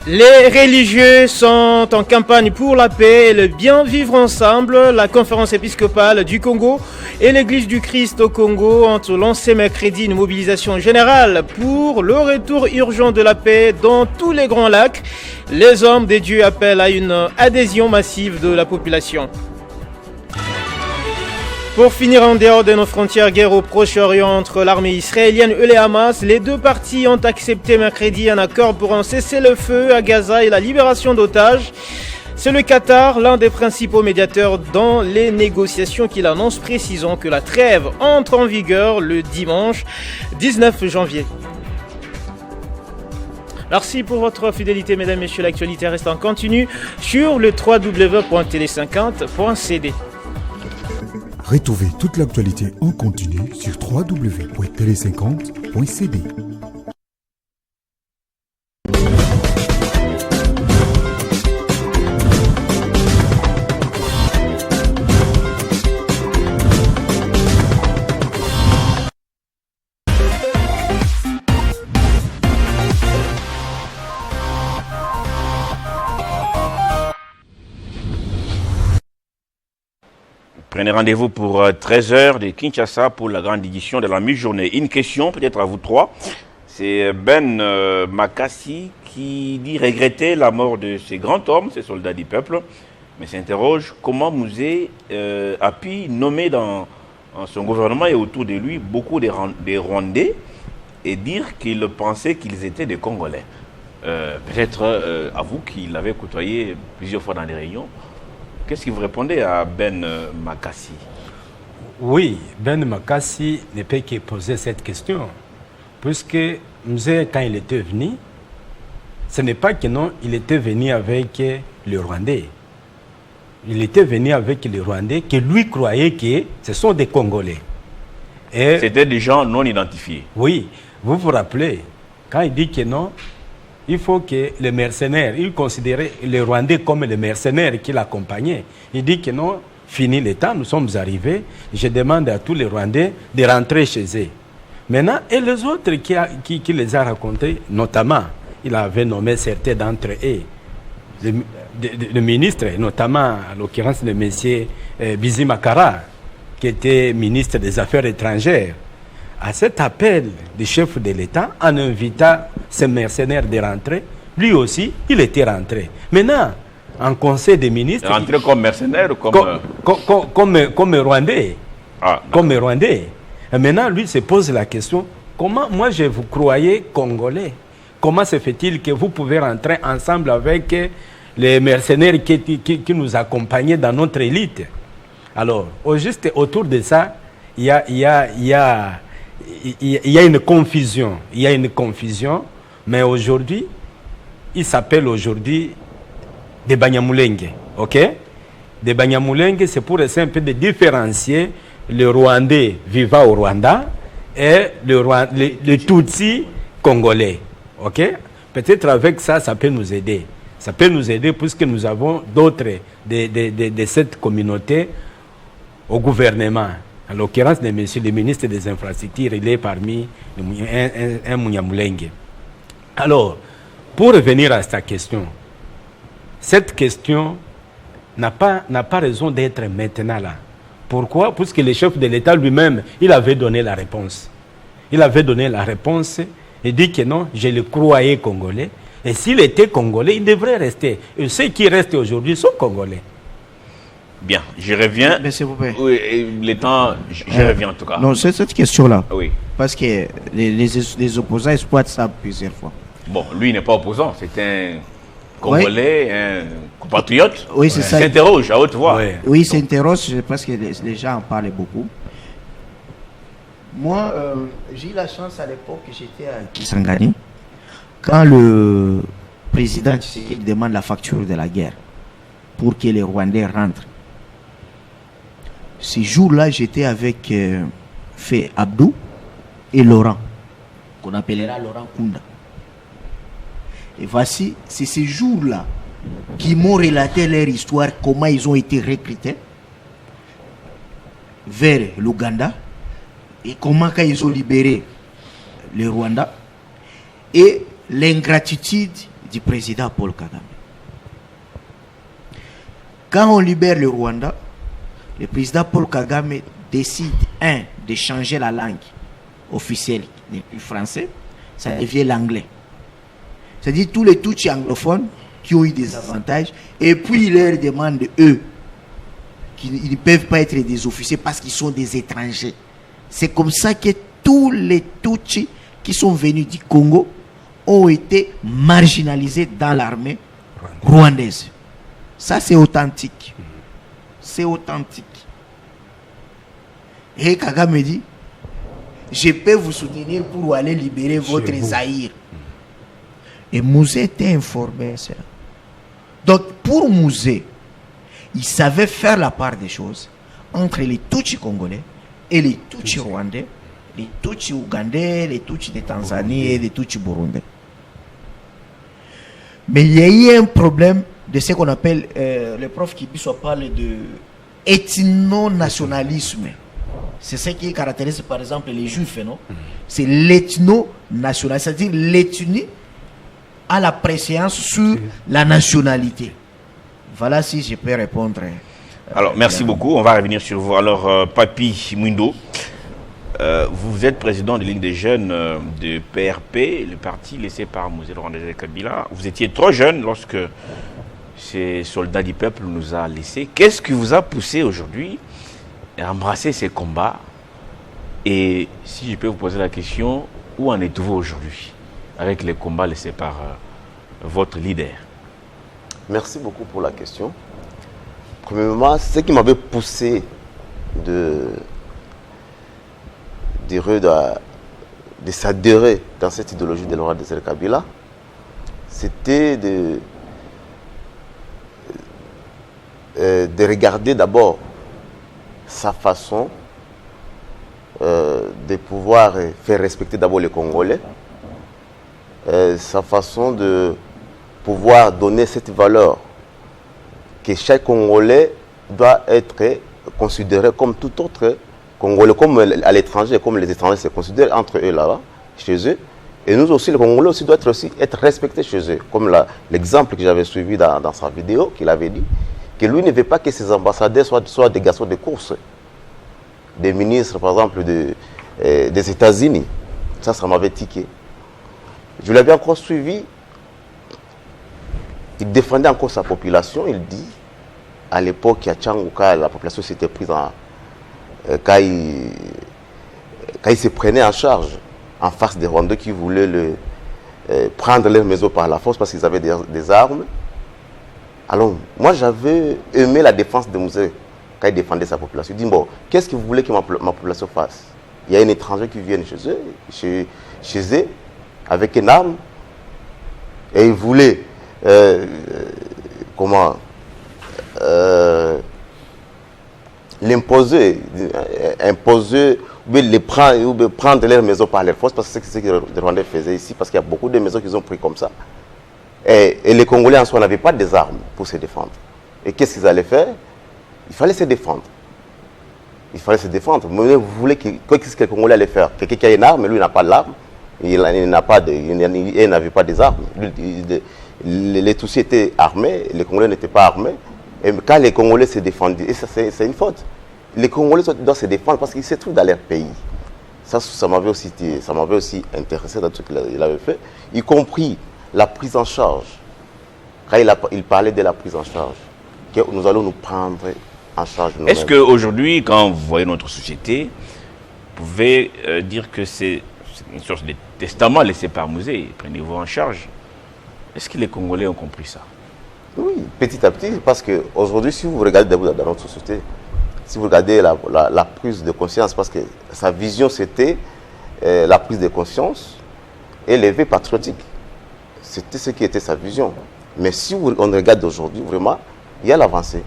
Les religieux sont en campagne pour la paix et le bien vivre ensemble. La conférence épiscopale du Congo et l'Église du Christ au Congo ont lancé mercredi une mobilisation générale pour le retour urgent de la paix dans tous les grands lacs. Les hommes de Dieu appellent à une adhésion massive de la population. Pour finir, en dehors de nos frontières, guerre au Proche-Orient entre l'armée israélienne et le Hamas, les deux parties ont accepté mercredi un accord pour un cessez-le-feu à Gaza et la libération d'otages. C'est le Qatar, l'un des principaux médiateurs dans les négociations qu'il annonce, précisant que la trêve entre en vigueur le dimanche 19 janvier. Merci pour votre fidélité, mesdames et messieurs. L'actualité reste en continu sur le www.tele50.cd. Retrouvez toute l'actualité en continu sur www.tele50.cd. Prenez rendez-vous pour 13h de Kinshasa pour la grande édition de la mi-journée. Une question peut-être à vous trois. C'est Ben Makassi qui dit regretter la mort de ces grands hommes, ces soldats du peuple, mais s'interroge comment Mouzé a pu nommer dans son gouvernement et autour de lui beaucoup de Rwandais et dire qu'il pensait qu'ils étaient des Congolais. Peut-être à vous qui l'avez côtoyé plusieurs fois dans les réunions. Qu'est-ce que vous répondez à Ben Makassi? Oui, Ben Makassi ne peut que poser cette question. Puisque Mzee, quand il était venu, ce n'est pas que non, il était venu avec le Rwandais. Il était venu avec les Rwandais que lui croyait que ce sont des Congolais. C'était des gens non identifiés. Oui, vous vous rappelez, quand il dit que non, il faut que les mercenaires, il considérait les Rwandais comme les mercenaires qui l'accompagnaient. Il dit que non, fini le temps, nous sommes arrivés, je demande à tous les Rwandais de rentrer chez eux. Maintenant, et les autres qui les a rencontrés, notamment, il avait nommé certains d'entre eux, le ministre, notamment, à l'occurrence, le monsieur Bizi Makara, qui était ministre des Affaires étrangères. À cet appel du chef de l'État, en invitant ces mercenaires de rentrer, lui aussi, il était rentré. Maintenant, en conseil des ministres... Rentré comme mercenaire ou comme Rwandais. Ah, comme Rwandais. Et maintenant, lui se pose la question, comment moi je vous croyais Congolais? Comment se fait-il que vous pouvez rentrer ensemble avec les mercenaires qui nous accompagnaient dans notre élite? Alors, juste autour de ça, il y a une confusion. Il y a une confusion, mais aujourd'hui, il s'appelle aujourd'hui des Banyamulenge. Ok? Des Banyamulenge, c'est pour essayer un peu de différencier le Rwandais vivant au Rwanda et le Tutsi congolais. Ok? Peut-être avec ça, ça peut nous aider. Ça peut nous aider puisque nous avons d'autres de cette communauté au gouvernement. En l'occurrence, le ministre des Infrastructures, il est parmi un Munyamulenge. Alors, pour revenir à ta question, cette question n'a pas raison d'être maintenant là. Pourquoi? Puisque le chef de l'État lui-même, il avait donné la réponse. Il avait donné la réponse et dit que non, je le croyais congolais. Et s'il était congolais, il devrait rester. Et ceux qui restent aujourd'hui sont congolais. Bien, je reviens. Mais s'il vous plaît. Oui, le temps, je reviens en tout cas. Non, c'est cette question-là. Oui. Parce que les opposants exploitent ça plusieurs fois. Bon, lui il n'est pas opposant, c'est un Congolais, un compatriote. Oui, c'est ça. Il s'interroge à haute voix. Ouais. Oui, il s'interroge parce que les gens en parlaient beaucoup. Moi, j'ai eu la chance à l'époque que j'étais à Kisangani, quand le président Tshisekedi demande la facture de la guerre pour que les Rwandais rentrent. Ce jour-là, j'étais avec Fé Abdou et Laurent, qu'on appellera Laurent Kunda. Et voici, c'est ces jours-là qui m'ont relaté leur histoire, comment ils ont été recrutés vers l'Ouganda et comment quand ils ont libéré le Rwanda et l'ingratitude du président Paul Kagame. Quand on libère le Rwanda, le président Paul Kagame décide, de changer la langue officielle du français, ça devient l'anglais. C'est-à-dire tous les Tutsis anglophones qui ont eu des avantages, et puis il leur demande, eux, qu'ils ne peuvent pas être des officiers parce qu'ils sont des étrangers. C'est comme ça que tous les Tutsis qui sont venus du Congo ont été marginalisés dans l'armée rwandaise. Ça, c'est authentique. C'est authentique. Et Kagame me dit, je peux vous soutenir pour aller libérer votre Zaïre. Et Mouzé était informé. Donc, pour Mouzé, il savait faire la part des choses entre les Tutsis congolais et les Tutsis rwandais, les Tutsis ougandais, les Tutsis de Tanzanie et les Tutsis burundais. Mais il y a eu un problème de ce qu'on appelle, le prof Kibiso parle de ethno-nationalisme. C'est ce qui caractérise par exemple les juifs, non? C'est l'ethno-nationalisme, c'est-à-dire l'ethnie à la préséance sur la nationalité. Voilà si je peux répondre. Alors, merci beaucoup. On va revenir sur vous. Alors, Papi Mwindo, vous êtes président de Ligue des jeunes de PRP, le parti laissé par Mouzé Laurent Désiré Kabila. Vous étiez trop jeune lorsque ces soldats du peuple nous a laissés. Qu'est-ce qui vous a poussé aujourd'hui à embrasser ces combats? Et si je peux vous poser la question, où en êtes-vous aujourd'hui avec les combats laissés par votre leader? Merci beaucoup pour la question. Premièrement, ce qui m'avait poussé de s'adhérer dans cette idéologie de Laurent Désiré Kabila, c'était de regarder d'abord sa façon de pouvoir faire respecter d'abord les Congolais, sa façon de pouvoir donner cette valeur que chaque Congolais doit être considéré comme tout autre Congolais, comme à l'étranger, comme les étrangers se considèrent entre eux là-bas, chez eux. Et nous aussi, les Congolais aussi doivent être respectés chez eux, comme l'exemple que j'avais suivi dans sa vidéo, qu'il avait dit, que lui ne veut pas que ses ambassadeurs soient des garçons de course, des ministres, par exemple, des États-Unis. Ça m'avait tiqué. Je l'avais encore suivi. Il défendait encore sa population. Il dit, à l'époque, à Tchangouka, la population s'était prise quand il se prenait en charge en face des Rwandais qui voulaient prendre leur maison par la force parce qu'ils avaient des armes. Alors, moi, j'avais aimé la défense de Mouzé quand il défendait sa population. Il dit, bon, qu'est-ce que vous voulez que ma population fasse? Il y a un étranger qui vient chez eux, avec une arme, et il voulait, l'imposer, ou prendre leur maison par les forces, parce que c'est ce que les Rwandais faisaient ici, parce qu'il y a beaucoup de maisons qu'ils ont pris comme ça. Et les Congolais en soi n'avaient pas des armes pour se défendre. Et qu'est-ce qu'ils allaient faire? Il fallait se défendre. Il fallait se défendre. Mais vous voulez qu'est-ce que les Congolais allaient faire? Quelqu'un qui a une arme, mais lui n'a pas l'arme. Il n'avait pas des armes. Les Tutsis étaient armés, les Congolais n'étaient pas armés. Et quand les Congolais se défendaient, et ça c'est une faute. Les Congolais doivent se défendre parce qu'ils se trouvent dans leur pays. Ça m'avait aussi intéressé dans tout ce qu'il avait fait, y compris la prise en charge. Quand il parlait de la prise en charge, que nous allons nous prendre en charge nous-mêmes. Est-ce qu'aujourd'hui, quand vous voyez notre société, vous pouvez dire que c'est une sorte de testament laissé par Mouzé, prenez-vous en charge? Est-ce que les Congolais ont compris ça? Oui, petit à petit, parce qu'aujourd'hui, si vous regardez dans notre société, si vous regardez la prise de conscience, parce que sa vision c'était la prise de conscience et l'éveil patriotique. C'était ce qui était sa vision. Mais si on regarde aujourd'hui, vraiment, il y a l'avancée.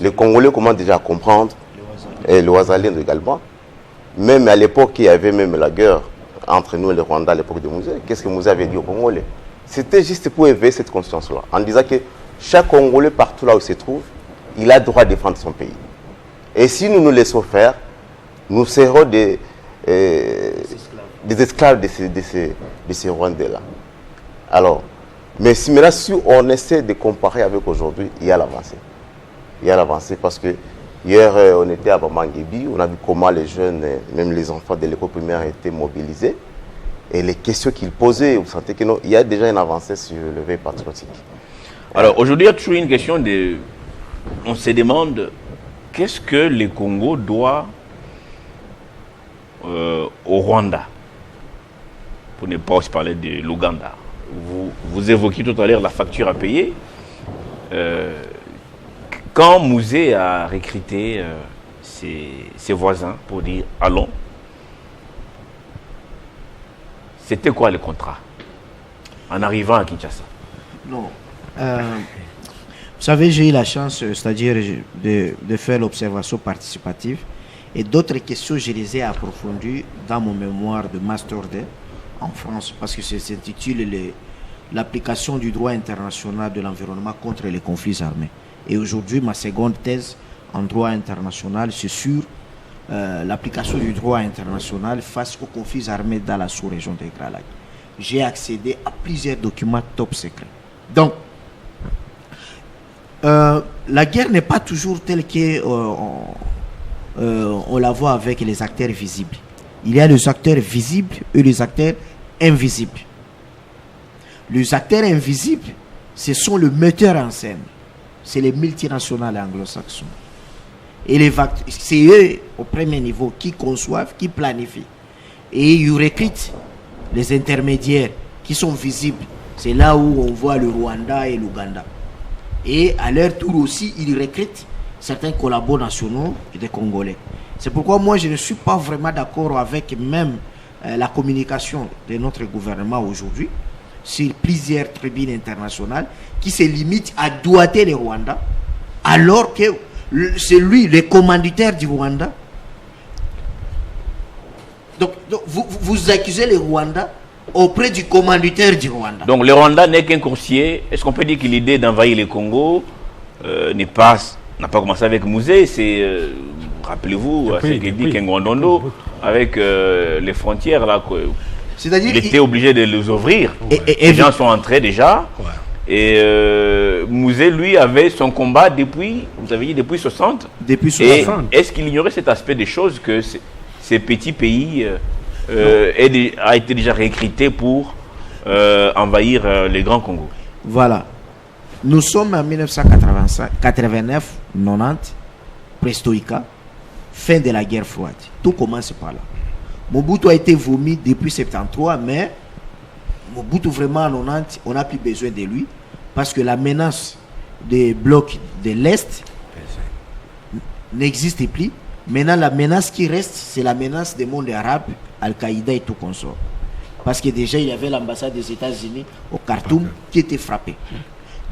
Les Congolais commencent déjà à comprendre, et les Ouazaliens également. Même à l'époque, il y avait même la guerre entre nous et les Rwandais à l'époque de Mouzé. Qu'est-ce que Mouzé avait dit aux Congolais? C'était juste pour éveiller cette conscience-là, en disant que chaque Congolais, partout là où il se trouve, il a le droit de défendre son pays. Et si nous nous laissons faire, nous serons des esclaves de ces Rwandais-là. Alors, mais si on essaie de comparer avec aujourd'hui, il y a l'avancée. Il y a l'avancée parce que hier, on était à Bamangébi, on a vu comment les jeunes, même les enfants de l'école primaire étaient mobilisés. Et les questions qu'ils posaient, vous sentez qu'il y a déjà une avancée sur le veille patriotique. Alors, aujourd'hui, il y a toujours une question de... On se demande... Qu'est-ce que le Congo doit au Rwanda? Pour ne pas aussi parler de l'Ouganda. Vous évoquiez tout à l'heure la facture à payer. Quand Mouzé a recruté ses voisins pour dire allons, c'était quoi le contrat en arrivant à Kinshasa? Non. Vous savez, j'ai eu la chance, c'est-à-dire de faire l'observation participative. Et d'autres questions, je les ai approfondies dans mon mémoire de Master 2 en France, parce que ça s'intitule l'application du droit international de l'environnement contre les conflits armés. Et aujourd'hui, ma seconde thèse en droit international, c'est sur l'application du droit international face aux conflits armés dans la sous-région des Grands Lacs. J'ai accédé à plusieurs documents top secrets. Donc, la guerre n'est pas toujours telle qu'on la voit avec les acteurs visibles. Il y a les acteurs visibles et les acteurs invisibles. Les acteurs invisibles, ce sont le metteur en scène. C'est les multinationales anglo-saxons. Et c'est eux, au premier niveau, qui conçoivent, qui planifient. Et ils recrutent les intermédiaires qui sont visibles. C'est là où on voit le Rwanda et l'Ouganda. Et à leur tour aussi, ils recrutent certains collabos nationaux et des Congolais. C'est pourquoi moi, je ne suis pas vraiment d'accord avec même la communication de notre gouvernement aujourd'hui sur plusieurs tribunes internationales qui se limitent à doiter les Rwandais, alors que c'est lui, le commanditaire du Rwanda. Donc vous accusez les Rwandais auprès du commanditaire du Rwanda. Donc le Rwanda n'est qu'un coursier. Est-ce qu'on peut dire que l'idée d'envahir le Congo n'a pas commencé avec Mouzé? C'est, rappelez-vous, ce que dit Kengwandondo, avec les frontières là. C'est-à-dire, il était obligé de les ouvrir. Les gens sont entrés déjà. Ouais. Et Mouzé, lui, avait son combat depuis, vous avez dit, depuis 60. Depuis 60. Et est-ce qu'il ignorait cet aspect des choses que ces petits pays a été déjà recruté pour envahir les grands Congo? Voilà. Nous sommes en 1989, 90, Prestoïka, fin de la guerre froide. Tout commence par là. Mobutu a été vomi depuis 73, mais Mobutu vraiment en 90, on n'a plus besoin de lui parce que la menace des blocs de l'Est n'existe plus. Maintenant, la menace qui reste, c'est la menace des mondes arabes, Al-Qaïda et tout consort. Parce que déjà, il y avait l'ambassade des États-Unis au Khartoum qui était frappée.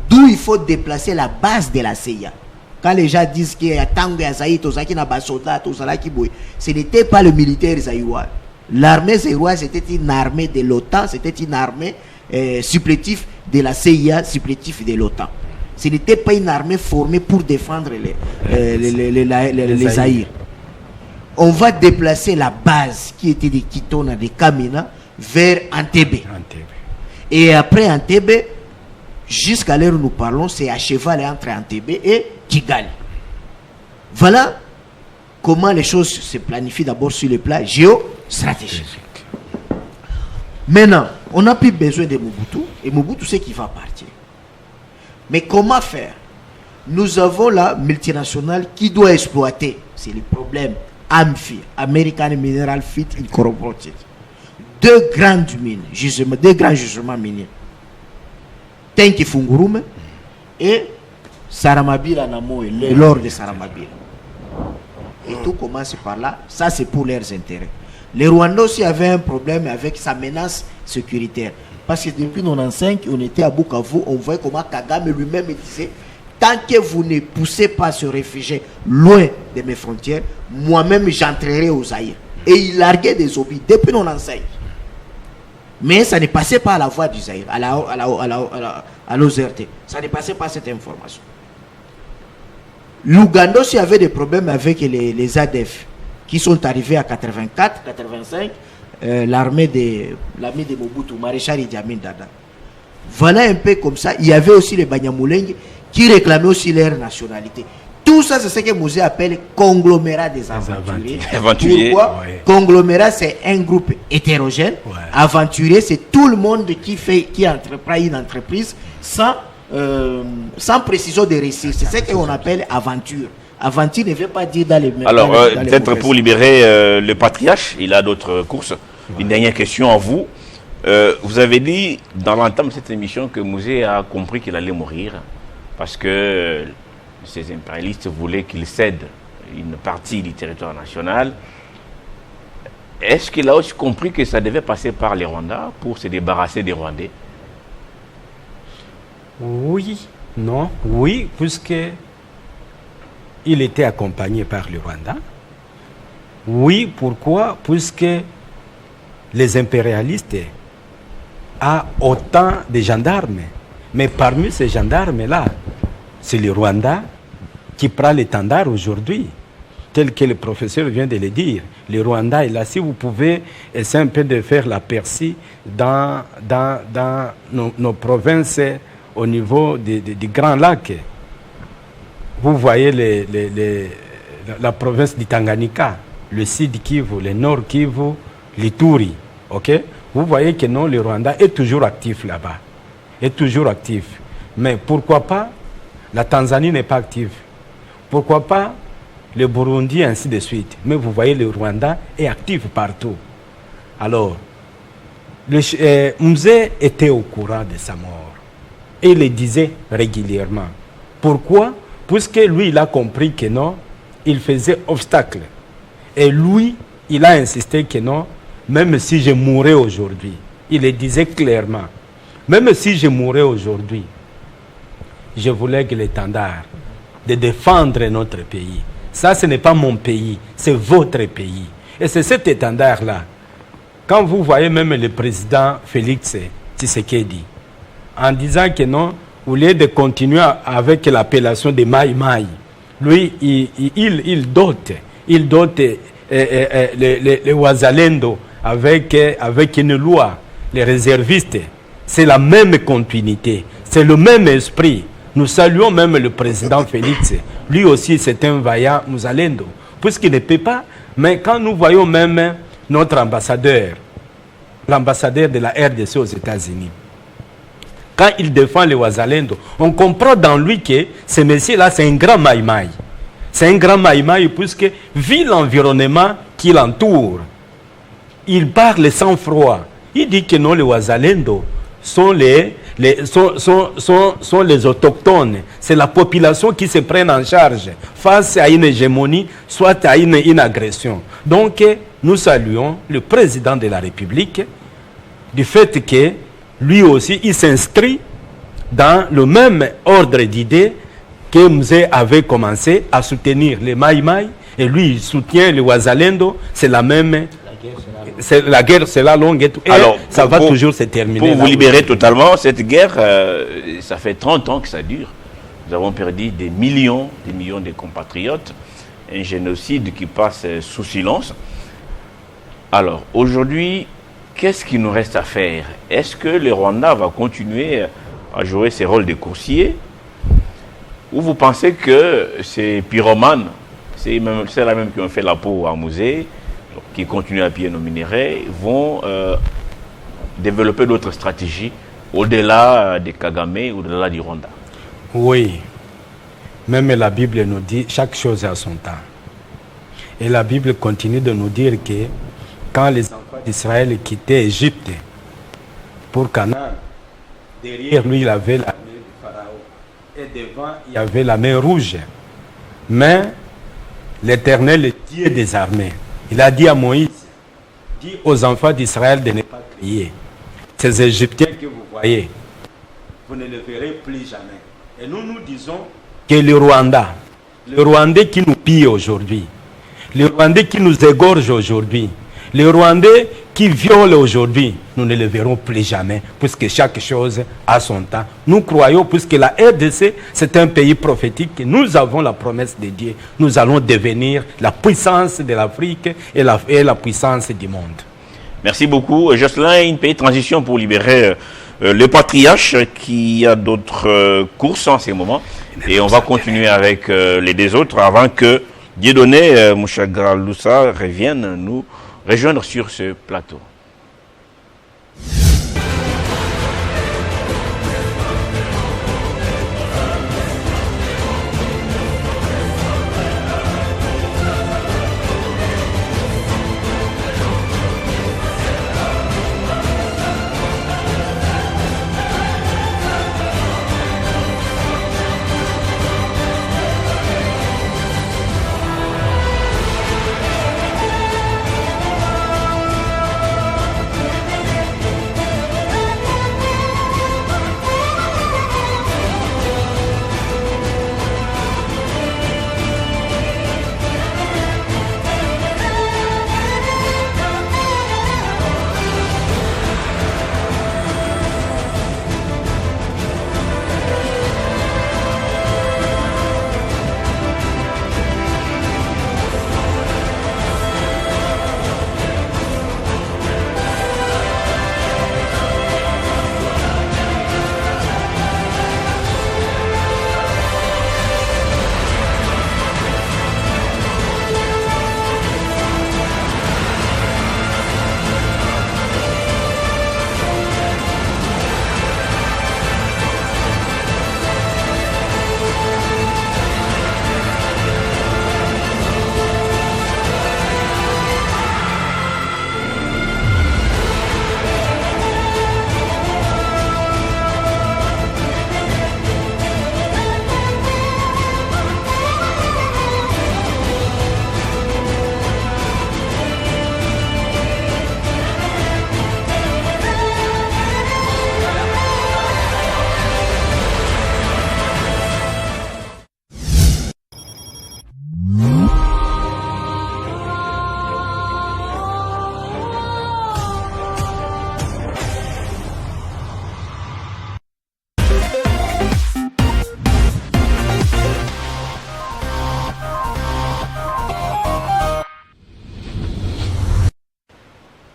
D'où il faut déplacer la base de la CIA. Quand les gens disent que ce n'était pas le militaire zaïrois. L'armée zaïroise était une armée de l'OTAN, c'était une armée supplétive de la CIA supplétif de l'OTAN. Ce n'était pas une armée formée pour défendre les Zaïre. On va déplacer la base qui était de Kitona, de Kamina, vers Entebbe. Et après Entebbe, jusqu'à l'heure où nous parlons, c'est à cheval entre Entebbe et Kigali. Voilà comment les choses se planifient d'abord sur le plan géostratégique. Maintenant, on n'a plus besoin de Mobutu, et Mobutu sait qu'il va partir. Mais comment faire? Nous avons la multinationale qui doit exploiter, c'est le problème, AMFI, American Mineral Field Incorporated. Deux grandes mines, deux grands gisements miniers. Tenki Fungurume et Saramabila Namoe, l'or de Saramabila. Et tout commence par là, ça c'est pour leurs intérêts. Les Rwandais aussi avaient un problème avec sa menace sécuritaire. Parce que depuis 1995, on était à Bukavu, on voyait comment Kagame lui-même disait, tant que vous ne poussez pas ce réfugié loin de mes frontières, moi-même j'entrerai aux Zaïre. Et il larguait des obus depuis 1995. Mais ça ne passait pas à la voix du Zaïre, à l'OZRT. Ça ne passait pas cette information. L'Ouganda aussi avait des problèmes avec les ADF qui sont arrivés à 84, 85, l'armée de Mobutu, maréchal Idi Amin Dada. Voilà un peu comme ça. Il y avait aussi les Banyamulenge qui réclamaient aussi leur nationalité. Tout ça, c'est ce que Mouzé appelle conglomérat des aventuriers. Pourquoi? Ouais. Conglomérat, c'est un groupe hétérogène. Ouais. Aventurier, c'est tout le monde qui entreprend une entreprise sans précision de récit. C'est ce qu'on appelle aventure. Aventure ne veut pas dire dans les mêmes. Alors, peut-être pour libérer le patriarche, il a d'autres courses. Ouais. Une dernière question à vous. Vous avez dit dans l'entame de cette émission que Mouzé a compris qu'il allait mourir parce que ces impérialistes voulaient qu'il cède une partie du territoire national. Est-ce qu'il a aussi compris que ça devait passer par les Rwandais pour se débarrasser des Rwandais? Oui, non, oui, puisque il était accompagné par le Rwanda. Oui, pourquoi? Puisque les impérialistes ont autant de gendarmes. Mais parmi ces gendarmes-là, c'est le Rwanda qui prend l'étendard aujourd'hui, tel que le professeur vient de le dire. Le Rwanda est là. Si vous pouvez essayer un peu de faire l'aperçu dans nos provinces au niveau du Grand Lac, vous voyez la province du Tanganyika, le Sud Kivu, le Nord Kivu, l'Ituri. Okay? Vous voyez que non, le Rwanda est toujours actif là-bas. Est toujours actif. Mais pourquoi pas la Tanzanie n'est pas active? Pourquoi pas le Burundi, ainsi de suite? Mais vous voyez, le Rwanda est actif partout. Alors, Mouzé était au courant de sa mort. Et il le disait régulièrement. Pourquoi? Puisque lui, il a compris que non, il faisait obstacle. Et lui, il a insisté que non, même si je mourrais aujourd'hui, il le disait clairement, même si je mourrais aujourd'hui, je vous lègue l'étendard de défendre notre pays. Ça, ce n'est pas mon pays, c'est votre pays. Et c'est cet étendard-là. Quand vous voyez même le président Félix Tshisekedi, en disant que non, au lieu de continuer avec l'appellation de Maï Maï, lui, il dote les Wazalendo avec une loi, les réservistes. C'est la même continuité, c'est le même esprit. Nous saluons même le président Félix. Lui aussi, c'est un vaillant Wazalendo, puisqu'il ne peut pas. Mais quand nous voyons même notre ambassadeur, l'ambassadeur de la RDC aux États-Unis, quand il défend les Wazalendo, on comprend dans lui que ce monsieur-là, c'est un grand maïmaï. C'est un grand maïmaï puisque, vu l'environnement qui l'entoure, il parle sans froid. Il dit que non, les Wazalendo sont les autochtones. C'est la population qui se prenne en charge face à une hégémonie, soit à une agression. Donc, nous saluons le président de la République du fait que lui aussi, il s'inscrit dans le même ordre d'idées que Mouzé avait commencé à soutenir les Maï Maï, et lui, il soutient les Wazalendo. C'est la même... la guerre, c'est la longue et tout. Et Alors, ça va toujours se terminer. Pour vous libérer totalement, cette guerre, ça fait 30 ans que ça dure. Nous avons perdu des millions de compatriotes. Un génocide qui passe sous silence. Alors, aujourd'hui, qu'est-ce qu'il nous reste à faire? Est-ce que le Rwanda va continuer à jouer ses rôles de coursier? Ou vous pensez que ces pyromanes, c'est là même qui ont fait la peau à Musée, qui continuent à piller nos minéraux, vont développer d'autres stratégies au-delà des Kagame, au-delà du Rwanda? Oui. Même la Bible nous dit chaque chose a son temps. Et la Bible continue de nous dire que quand les enfants d'Israël quittaient l'Égypte pour Canaan, derrière lui il avait la mer du Pharaon. Et devant il y avait la mer rouge. Mais l'Éternel, le Dieu des armées, il a dit à Moïse, dis aux enfants d'Israël de ne pas crier. Ces Égyptiens que vous voyez, vous ne les verrez plus jamais. Et nous disons que le Rwandais qui nous pille aujourd'hui, le Rwandais qui nous égorge aujourd'hui, le Rwandais qui viole aujourd'hui, nous ne le verrons plus jamais, puisque chaque chose a son temps. Nous croyons, puisque la RDC, c'est un pays prophétique, nous avons la promesse de Dieu. Nous allons devenir la puissance de l'Afrique et la puissance du monde. Merci beaucoup. Jocelyn, une petite transition pour libérer le patriarche qui a d'autres courses en ce moment. Et on va continuer avec les deux autres avant que Dieudonné Mouchagra Loussa revienne nous rejoindre sur ce plateau.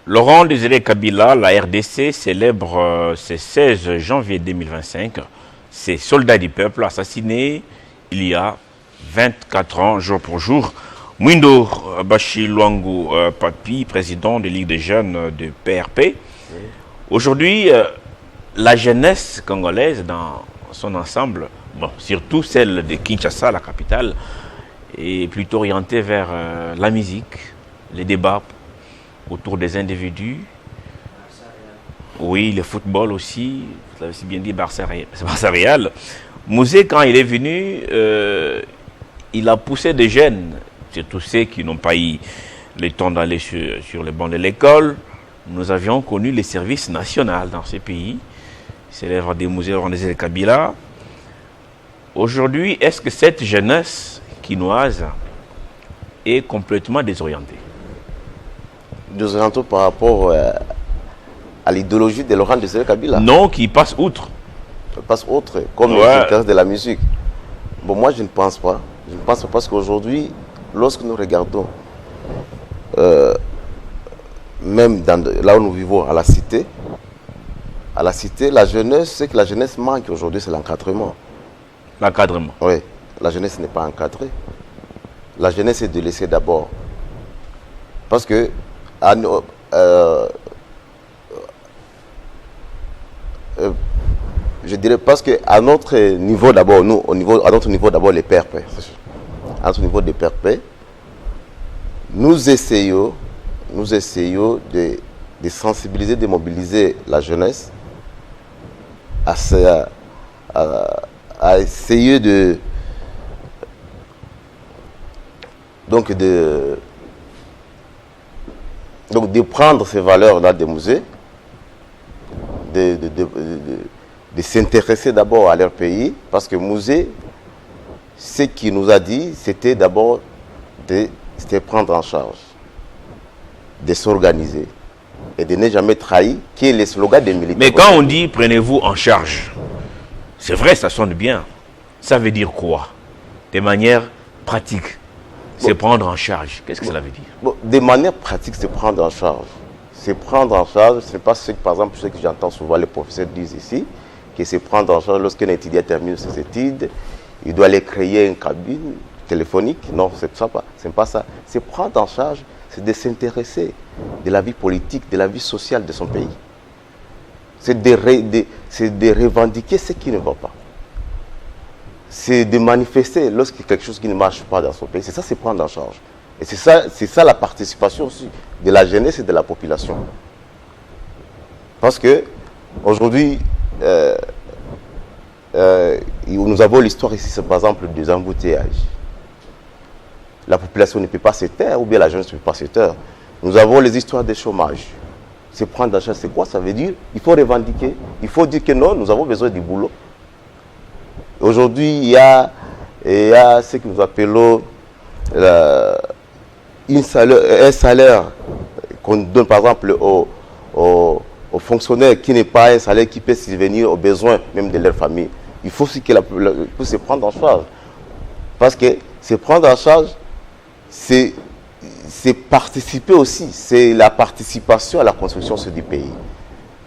Laurent Désiré Kabila, la RDC, célèbre ce 16 janvier 2025 ces soldats du peuple assassinés il y a 24 ans, jour pour jour. Mwindo Bachilwangu Papi, président de Ligue des jeunes de PRP. Aujourd'hui, la jeunesse congolaise dans son ensemble, bon, surtout celle de Kinshasa, la capitale, est plutôt orientée vers la musique, les débats autour des individus. Oui, le football aussi, vous l'avez si bien dit, Barça Real. Musée, quand il est venu, il a poussé des jeunes, surtout ceux qui n'ont pas eu le temps d'aller sur les bancs de l'école. Nous avions connu les services nationaux dans ce pays. C'est l'œuvre des musées rwandais de Kabila. Aujourd'hui, est-ce que cette jeunesse quinoise est complètement désorientée? Des orientaux par rapport à l'idéologie de Laurent Désiré Kabila. Non, qui passe outre. Passe autre, comme Ouais. le de la musique. Bon, moi, je ne pense pas. Je ne pense pas parce qu'aujourd'hui, lorsque nous regardons, même là où nous vivons, à la cité, la jeunesse, ce que la jeunesse manque aujourd'hui, c'est l'encadrement. L'encadrement. Oui, la jeunesse n'est pas encadrée. La jeunesse est de laisser d'abord. Parce que, je dirais parce qu'à notre niveau d'abord, nous, à notre niveau d'abord, les PRP, à notre niveau des PRP, nous essayons de sensibiliser, de mobiliser la jeunesse à essayer de prendre ces valeurs-là des musées, de s'intéresser d'abord à leur pays, parce que musée, ce qu'il nous a dit, c'était d'abord de prendre en charge, de s'organiser et de ne jamais trahir, qui est le slogan des militaires. Mais quand on dit prenez-vous en charge, c'est vrai, ça sonne bien. Ça veut dire quoi? De manière pratique, c'est prendre en charge. Qu'est-ce que cela veut dire? Bon, de manière pratique, c'est prendre en charge. C'est prendre en charge, ce n'est pas ce que, par exemple, ce que j'entends souvent les professeurs disent ici, que c'est prendre en charge lorsqu'un étudiant termine ses études, il doit aller créer une cabine téléphonique. Non, c'est pas ça. C'est prendre en charge, c'est de s'intéresser de la vie politique, de la vie sociale de son pays. C'est de revendiquer ce qui ne va pas. C'est de manifester lorsqu'il y a quelque chose qui ne marche pas dans son pays. C'est ça, c'est prendre en charge. Et c'est ça la participation aussi de la jeunesse et de la population. Parce que aujourd'hui, nous avons l'histoire ici, c'est par exemple des embouteillages. La population ne peut pas se taire, ou bien la jeunesse ne peut pas se taire. Nous avons les histoires de chômage. C'est prendre en charge, c'est quoi? Ça veut dire il faut revendiquer, il faut dire que non, nous avons besoin du boulot. Aujourd'hui, il y a ce que nous appelons un salaire qu'on donne par exemple aux fonctionnaires qui n'est pas un salaire qui peut subvenir aux besoins même de leur famille. Il faut aussi que se prendre en charge. Parce que se prendre en charge, c'est participer aussi. C'est la participation à la construction du pays.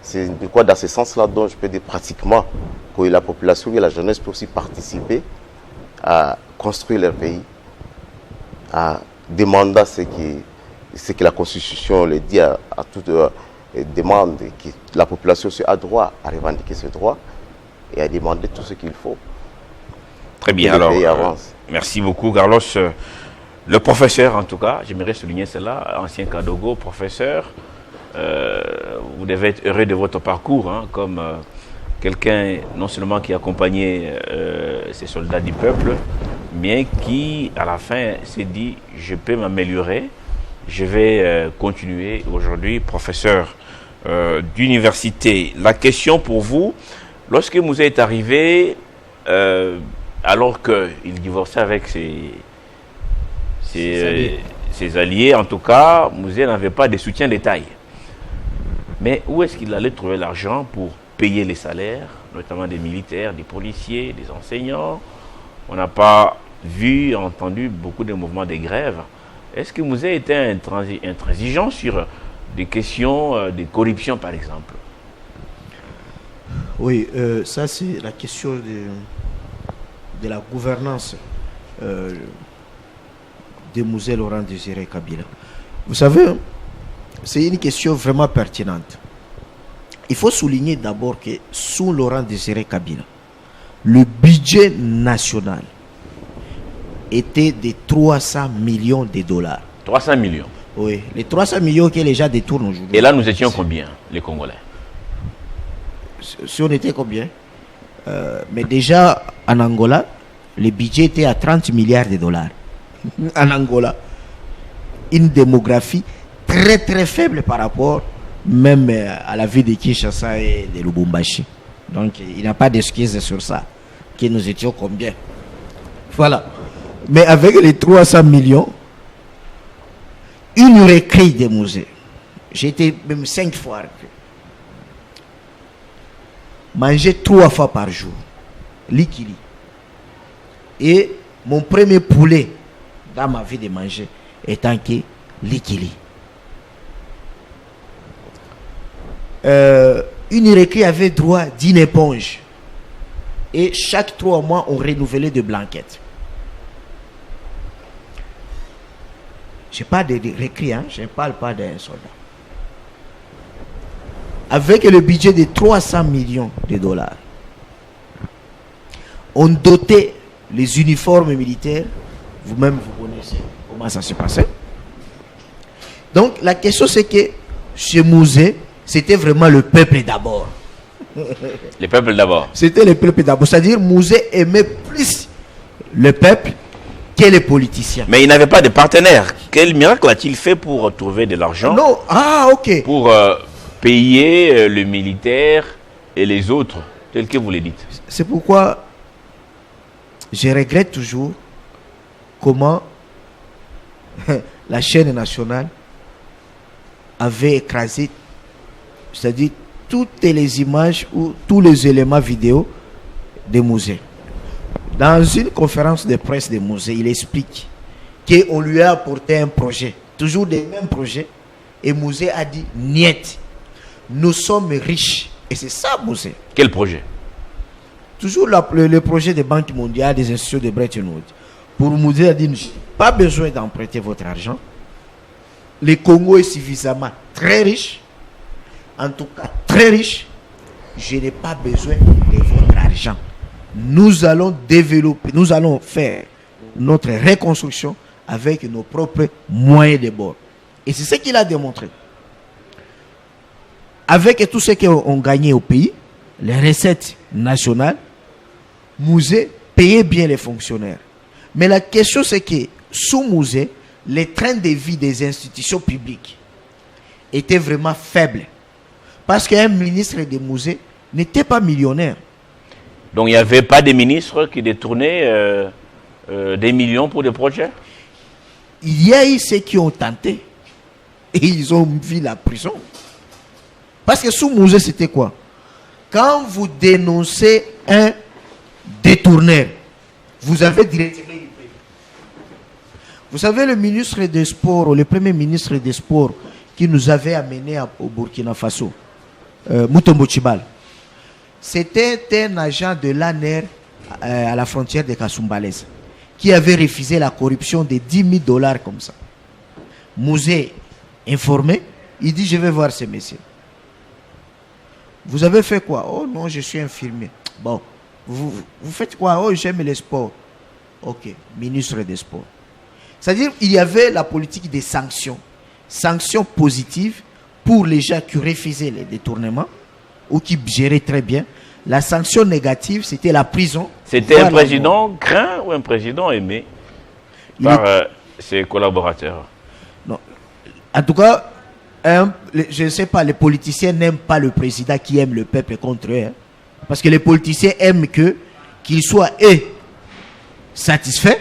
C'est pourquoi dans ce sens-là, dont je peux dire pratiquement que la population et la jeunesse peuvent aussi participer à construire leur pays, à demander ce que la Constitution le dit à toute demande, que la population a droit à revendiquer ce droit et à demander tout ce qu'il faut. Très bien, alors, merci beaucoup Carlos. Le professeur, en tout cas, j'aimerais souligner cela, ancien Kadogo, professeur, vous devez être heureux de votre parcours, hein, comme quelqu'un non seulement qui accompagnait ces soldats du peuple, mais qui, à la fin, s'est dit, je peux m'améliorer, je vais continuer aujourd'hui, professeur d'université. La question pour vous, lorsque Mouzé est arrivé, alors qu'il divorçait avec ses alliés, en tout cas, Mouzé n'avait pas de soutien de taille. Mais où est-ce qu'il allait trouver l'argent pour payer les salaires, notamment des militaires, des policiers, des enseignants? On n'a pas vu, entendu beaucoup de mouvements de grève. Est-ce que Mouzé était intransigeant sur des questions de corruption, par exemple? Oui, ça c'est la question de la gouvernance de Mouzé Laurent Désiré Kabila. Vous savez, c'est une question vraiment pertinente. Il faut souligner d'abord que sous Laurent Désiré Kabila, le budget national était de 300 millions de dollars. 300 millions. Oui, les 300 millions que les gens détournent aujourd'hui. Et là, nous étions combien, les Congolais? Si on était combien mais déjà, en Angola, le budget était à 30 milliards de dollars. En Angola. Une démographie très très faible par rapport même à la vie de Kinshasa et de Lubumbashi. Donc, il n'y a pas d'excuse sur ça. Que nous étions combien? Voilà. Mais avec les 300 millions, une recueil des musées. J'ai été même 5 fois. Manger 3 fois par jour. Likili. Et mon premier poulet dans ma vie de manger étant que Likili. Une récré avait droit d'une éponge. Et chaque 3 mois, on renouvelait de blanquettes. Je parle de récré, hein? Je ne parle pas d'un soldat. Avec le budget de 300 millions de dollars, on dotait les uniformes militaires. Vous-même, vous connaissez comment ça se passait. Donc, la question, c'est que chez Mouzé, c'était vraiment le peuple d'abord. Le peuple d'abord. C'était le peuple d'abord. C'est-à-dire, Mouzé aimait plus le peuple que les politiciens. Mais il n'avait pas de partenaire. Quel miracle a-t-il fait pour trouver de l'argent? Non, ok. Pour payer le militaire et les autres, tel que vous le dites. C'est pourquoi je regrette toujours comment la chaîne nationale avait écrasé, c'est-à-dire toutes les images ou tous les éléments vidéo de Mouzé. Dans une conférence de presse de Mouzé, il explique qu'on lui a apporté un projet, toujours des mêmes projets, et Mouzé a dit niet. Nous sommes riches. Et c'est ça, Mouzé. Quel projet? Toujours le projet des banques mondiales, des institutions de Bretton Woods. Pour Mouzé a dit, je n'ai pas besoin d'emprunter votre argent. Le Congo est suffisamment très riche. En tout cas, très riche. Je n'ai pas besoin de votre argent. Nous allons développer, nous allons faire notre reconstruction avec nos propres moyens de bord. Et c'est ce qu'il a démontré. Avec tout ce qu'on gagnait au pays, les recettes nationales, Mouzé payait bien les fonctionnaires. Mais la question, c'est que sous Mouzé, les trains de vie des institutions publiques étaient vraiment faibles. Parce qu'un ministre de Mouzé n'était pas millionnaire. Donc il n'y avait pas de ministres qui détournaient des millions pour des projets? Il y a eu ceux qui ont tenté. Et ils ont vu la prison. Parce que sous Mouzé, c'était quoi? Quand vous dénoncez un détourneur, vous avez directement une peine. Vous savez, le ministre des Sports, le premier ministre des Sports qui nous avait amené au Burkina Faso, Mutombo Tchibal, c'était un agent de l'ANER à la frontière de Kasumbalès qui avait refusé la corruption de $10,000 comme ça. Mouzé, informé, il dit, je vais voir ces messieurs. Vous avez fait quoi? Oh non, je suis infirmier. Bon, vous faites quoi? Oh, j'aime les sports. Ok, ministre des Sports. C'est-à-dire qu'il y avait la politique des sanctions. Sanctions positives pour les gens qui refusaient les détournements ou qui géraient très bien. La sanction négative, c'était la prison. C'était un président craint ou un président aimé par ses collaborateurs? Non. En tout cas, je ne sais pas, les politiciens n'aiment pas le président qui aime le peuple contre eux. Hein. Parce que les politiciens aiment qu'ils soient, eux, satisfaits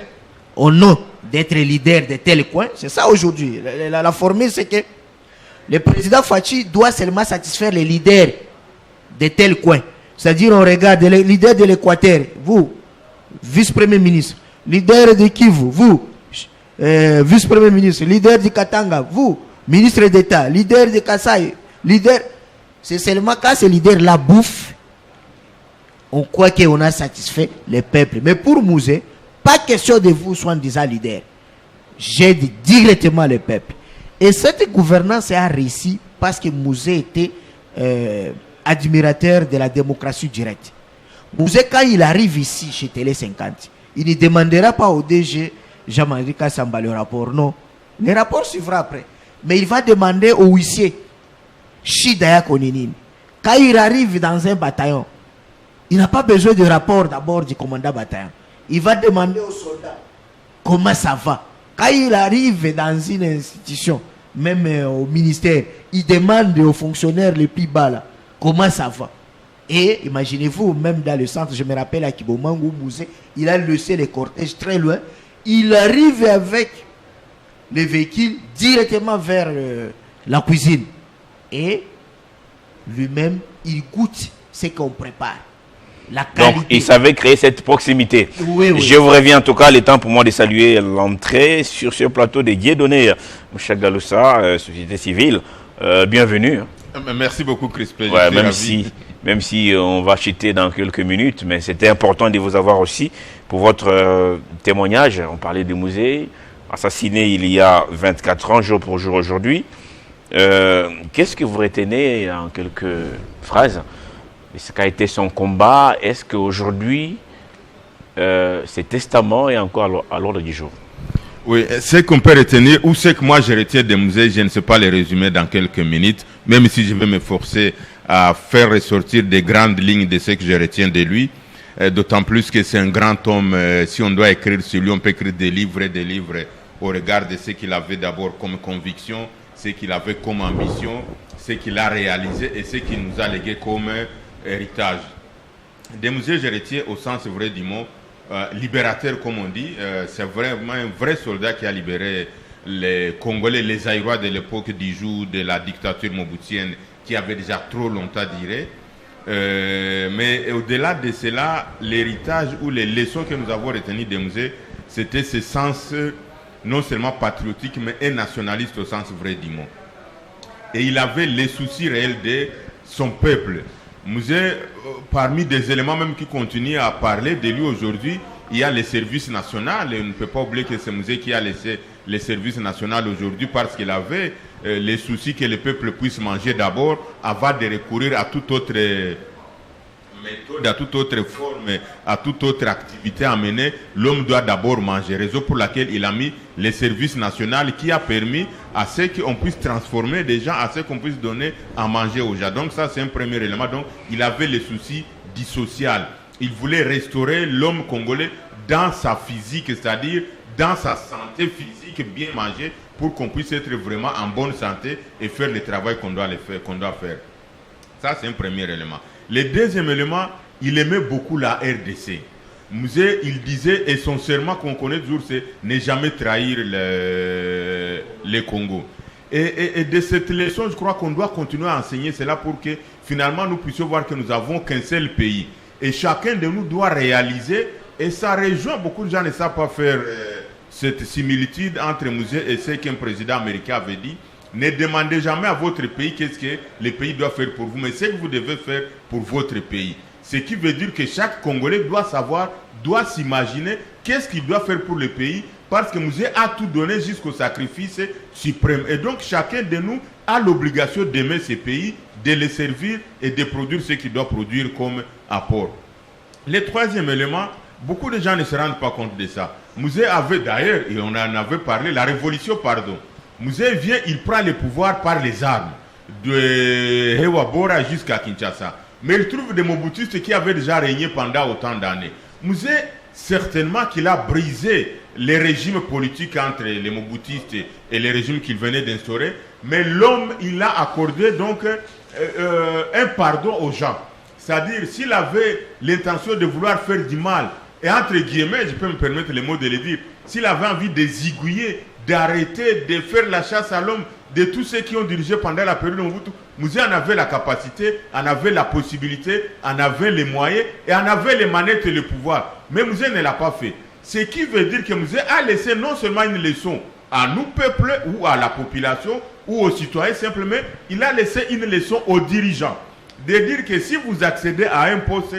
au nom d'être leader de tel coin. C'est ça aujourd'hui. La formule, c'est que le président Fachi doit seulement satisfaire les leaders de tel coin. C'est-à-dire, on regarde les leaders de l'Équateur, vous, vice-premier ministre, leader de Kivu, vous, vice-premier ministre, leader du Katanga, vous, ministre d'État, leader de Kasaï, leader. C'est seulement quand ces leaders la bouffent, on croit qu'on a satisfait les peuples. Mais pour Mouzé, pas question de vous soi-disant leader. J'aide directement le peuple. Et cette gouvernance a réussi parce que Mouzé était admirateur de la démocratie directe. Mouzé, quand il arrive ici chez Télé 50, il ne demandera pas au DG Jean-Marie Kassamba le rapport. Non. Le rapport suivra après. Mais il va demander au huissier Shidaya Koninin. Quand il arrive dans un bataillon, il n'a pas besoin de rapport d'abord du commandant bataillon. Il va demander aux soldats comment ça va. Quand il arrive dans une institution, même au ministère, il demande aux fonctionnaires les plus bas là, comment ça va. Et imaginez-vous, même dans le centre, je me rappelle à Kibomango, Mouzé, il a laissé les cortèges très loin. Il arrive avec les véhicules directement vers la cuisine. et lui-même, il goûte ce qu'on prépare. La qualité. Donc, il savait créer cette proximité. Oui, oui. Je vous reviens en tout cas, le temps pour moi de saluer l'entrée sur ce plateau de Dieudonné Moucha Galoussa, société civile. Bienvenue. Merci beaucoup, Crispé. Ouais, même si on va chuter dans quelques minutes, mais c'était important de vous avoir aussi pour votre témoignage. On parlait du musée, assassiné il y a 24 ans, jour pour jour aujourd'hui. Qu'est-ce que vous retenez en quelques phrases? Ce qu'a été son combat? Est-ce qu'aujourd'hui, ce testament est encore à l'ordre du jour? Oui, ce qu'on peut retenir, ou ce que moi je retiens des musées, je ne sais pas les résumer dans quelques minutes, même si je vais me forcer à faire ressortir des grandes lignes de ce que je retiens de lui, d'autant plus que c'est un grand homme. Si on doit écrire sur lui, on peut écrire des livres au regard de ce qu'il avait d'abord comme conviction, ce qu'il avait comme ambition, ce qu'il a réalisé et ce qu'il nous a légué comme héritage. Des musées, je retiens au sens vrai du mot, libérateur comme on dit. C'est vraiment un vrai soldat qui a libéré les Congolais, les Zaïrois de l'époque du jour de la dictature moboutienne qui avait déjà trop longtemps duré. Mais au-delà de cela, l'héritage ou les leçons que nous avons retenues des musées, c'était ce sens non seulement patriotique mais un nationaliste au sens vrai du mot. Et il avait les soucis réels de son peuple. Musée, parmi des éléments même qui continuent à parler de lui aujourd'hui, il y a les services nationaux. Et on ne peut pas oublier que c'est Musée qui a laissé les services nationaux aujourd'hui parce qu'il avait les soucis que le peuple puisse manger d'abord avant de recourir à toute autre méthode, à toute autre forme, à toute autre activité à mener. L'homme doit d'abord manger. Raison pour laquelle il a mis les services nationaux qui a permis à ce qu'on puisse transformer des gens, à ce qu'on puisse donner à manger aux gens. Donc ça, c'est un premier élément. Donc il avait les soucis dissociaux. Il voulait restaurer l'homme congolais dans sa physique, c'est-à-dire dans sa santé physique, bien manger, pour qu'on puisse être vraiment en bonne santé et faire le travail qu'on doit faire. Ça, c'est un premier élément. Le deuxième élément, il aimait beaucoup la RDC. Musée, il disait, et son serment qu'on connaît toujours, c'est ne jamais trahir le Congo. Et de cette leçon, je crois qu'on doit continuer à enseigner cela pour que finalement nous puissions voir que nous n'avons qu'un seul pays. Et chacun de nous doit réaliser, et ça rejoint, beaucoup de gens ne savent pas faire cette similitude entre musée et ce qu'un président américain avait dit. Ne demandez jamais à votre pays qu'est-ce que le pays doit faire pour vous, mais ce que vous devez faire pour votre pays. Ce qui veut dire que chaque Congolais doit savoir, doit s'imaginer qu'est-ce qu'il doit faire pour le pays, parce que Musée a tout donné jusqu'au sacrifice suprême. Et donc chacun de nous a l'obligation d'aimer ce pays, de le servir et de produire ce qu'il doit produire comme apport. Le troisième élément, beaucoup de gens ne se rendent pas compte de ça. Musée avait d'ailleurs, et on en avait parlé, la révolution, pardon. Musée vient, il prend le pouvoir par les armes, de Hewabora jusqu'à Kinshasa. Mais il trouve des Mobutistes qui avaient déjà régné pendant autant d'années. Musée, certainement qu'il a brisé les régimes politiques entre les Mobutistes et les régimes qu'il venait d'instaurer. Mais l'homme, il a accordé donc un pardon aux gens. C'est-à-dire, s'il avait l'intention de vouloir faire du mal, et entre guillemets, je peux me permettre le mot de le dire, s'il avait envie de zigouiller, d'arrêter de faire la chasse à l'homme de tous ceux qui ont dirigé pendant la période de Mobutu, Musée en avait la capacité, en avait la possibilité, en avait les moyens et en avait les manettes et le pouvoir. Mais Musée ne l'a pas fait. Ce qui veut dire que Musée a laissé non seulement une leçon à nous, peuple, ou à la population, ou aux citoyens simplement, il a laissé une leçon aux dirigeants. De dire que si vous accédez à un poste,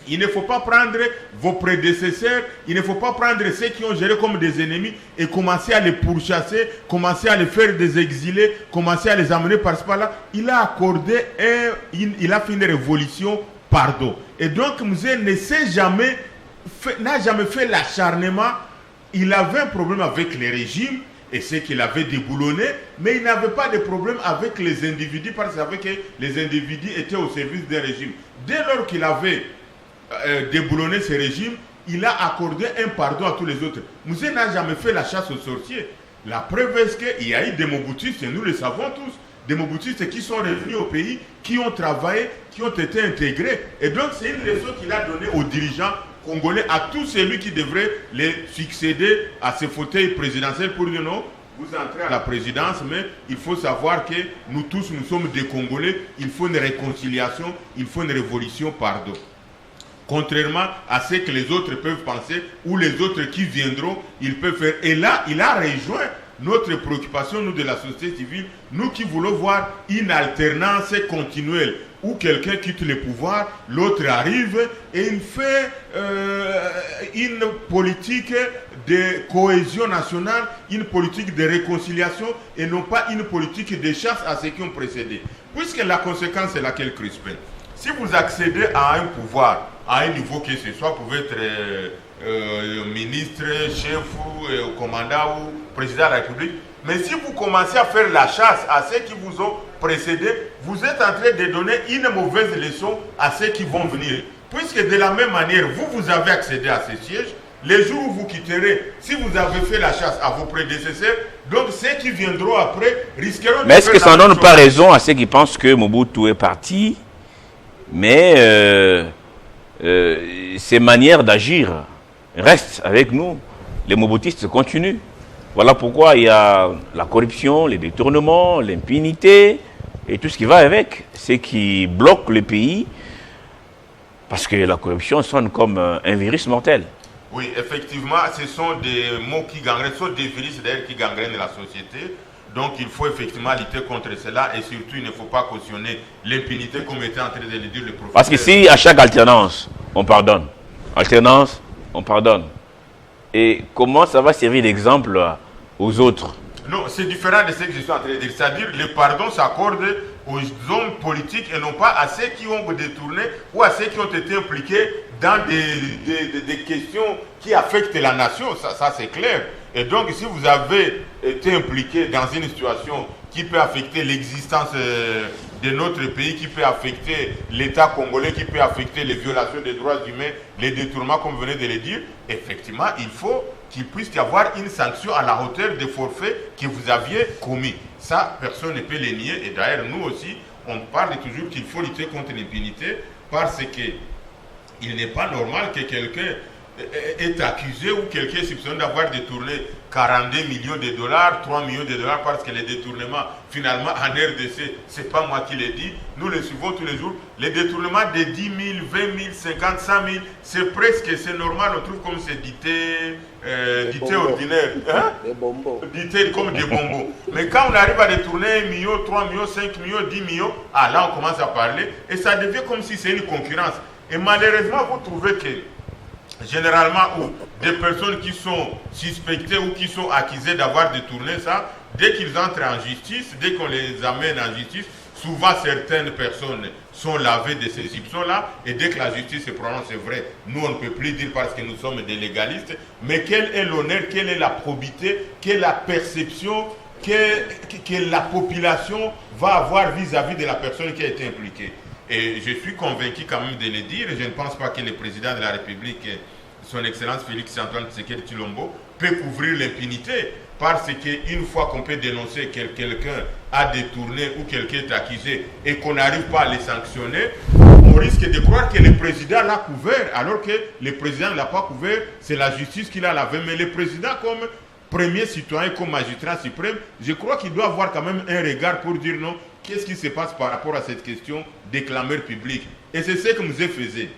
il ne faut pas prendre vos prédécesseurs, il ne faut pas prendre ceux qui ont géré comme des ennemis et commencer à les pourchasser, commencer à les faire des exilés, commencer à les amener par-ci par-là. Il a accordé, il a fait une révolution, pardon. Et donc, Musée n'a jamais fait l'acharnement. Il avait un problème avec les régimes et ce qu'il avait déboulonné, mais il n'avait pas de problème avec les individus parce que les individus étaient au service des régimes. Dès lors qu'il avait déboulonner ces régimes, il a accordé un pardon à tous les autres. Musée n'a jamais fait la chasse aux sorciers. La preuve est qu'il y a eu des Mobutistes, et nous le savons tous, des Mobutistes qui sont revenus au pays, qui ont travaillé, qui ont été intégrés. Et donc c'est une leçon qu'il a donnée aux dirigeants congolais, à tous celui qui devrait les succéder à ces fauteuils présidentiels pour dire non, vous entrez à la présidence, mais il faut savoir que nous tous, nous sommes des Congolais, il faut une réconciliation, il faut une révolution, pardon. Contrairement à ce que les autres peuvent penser, ou les autres qui viendront, ils peuvent faire. Et là, il a rejoint notre préoccupation, nous de la société civile, nous qui voulons voir une alternance continuelle, où quelqu'un quitte le pouvoir, l'autre arrive, et il fait une politique de cohésion nationale, une politique de réconciliation, et non pas une politique de chasse à ceux qui ont précédé. Puisque la conséquence est laquelle, Crispin? Si vous accédez à un pouvoir, à un niveau que ce soit, vous pouvez être ministre, chef ou commandant ou président de la République, mais si vous commencez à faire la chasse à ceux qui vous ont précédé, vous êtes en train de donner une mauvaise leçon à ceux qui vont venir. Puisque de la même manière, vous avez accédé à ces sièges, les jours où vous quitterez, si vous avez fait la chasse à vos prédécesseurs, donc ceux qui viendront après risqueront de... Mais est-ce que ça ne donne pas raison à ceux qui pensent que Mobutu est parti, mais ses manières d'agir restent avec nous? Les mobutistes continuent. Voilà pourquoi il y a la corruption, les détournements, l'impunité et tout ce qui va avec. Ce qui bloque le pays, parce que la corruption sonne comme un virus mortel. Oui, effectivement, ce sont des mots qui gangrènent, ce sont des virus d'ailleurs qui gangrènent la société. Donc il faut effectivement lutter contre cela et surtout il ne faut pas cautionner l'impunité comme était en train de le dire le professeur. Parce que si à chaque alternance, on pardonne, alternance, on pardonne, et comment ça va servir d'exemple aux autres? Non, c'est différent de ce que je suis en train de dire. C'est-à-dire le pardon s'accorde aux hommes politiques et non pas à ceux qui ont détourné ou à ceux qui ont été impliqués dans des questions qui affectent la nation. Ça c'est clair. Et donc, si vous avez été impliqué dans une situation qui peut affecter l'existence de notre pays, qui peut affecter l'État congolais, qui peut affecter les violations des droits humains, les détournements, comme vous venez de le dire, effectivement, il faut qu'il puisse y avoir une sanction à la hauteur des forfaits que vous aviez commis. Ça, personne ne peut les nier. Et d'ailleurs, nous aussi, on parle toujours qu'il faut lutter contre l'impunité parce qu'il n'est pas normal que quelqu'un est accusé ou quelqu'un est soupçonné d'avoir détourné 42 millions de dollars, 3 millions de dollars parce que les détournements, finalement, en RDC, ce n'est pas moi qui l'ai dit, nous les suivons tous les jours, les détournements de 10 000, 20 000, 50 000, 100 000, c'est presque, c'est normal, on trouve comme c'est dité ordinaire, hein? Des bonbons. Dité comme des bonbons. Mais quand on arrive à détourner 1 million, 3 millions, 5 millions, 10 millions, ah là on commence à parler et ça devient comme si c'est une concurrence. Et malheureusement, vous trouvez que généralement, des personnes qui sont suspectées ou qui sont accusées d'avoir détourné ça, dès qu'ils entrent en justice, dès qu'on les amène en justice, souvent certaines personnes sont lavées de ces soupçons-là, et dès que la justice se prononce, c'est vrai, nous on ne peut plus dire parce que nous sommes des légalistes, mais quel est l'honneur, quelle est la probité, quelle est la perception que la population va avoir vis-à-vis de la personne qui a été impliquée. Et je suis convaincu quand même de le dire, je ne pense pas que le président de la République, son Excellence Félix-Antoine Tshisekedi Tshilombo, peut couvrir l'impunité. Parce qu'une fois qu'on peut dénoncer que quelqu'un a détourné ou quelqu'un est accusé et qu'on n'arrive pas à les sanctionner, on risque de croire que le président l'a couvert, alors que le président ne l'a pas couvert, c'est la justice qui l'a lavé. Mais le président, comme premier citoyen, comme magistrat suprême, je crois qu'il doit avoir quand même un regard pour dire non. Qu'est-ce qui se passe par rapport à cette question des clameurs publiques? Et c'est ce que Mouzé faisait.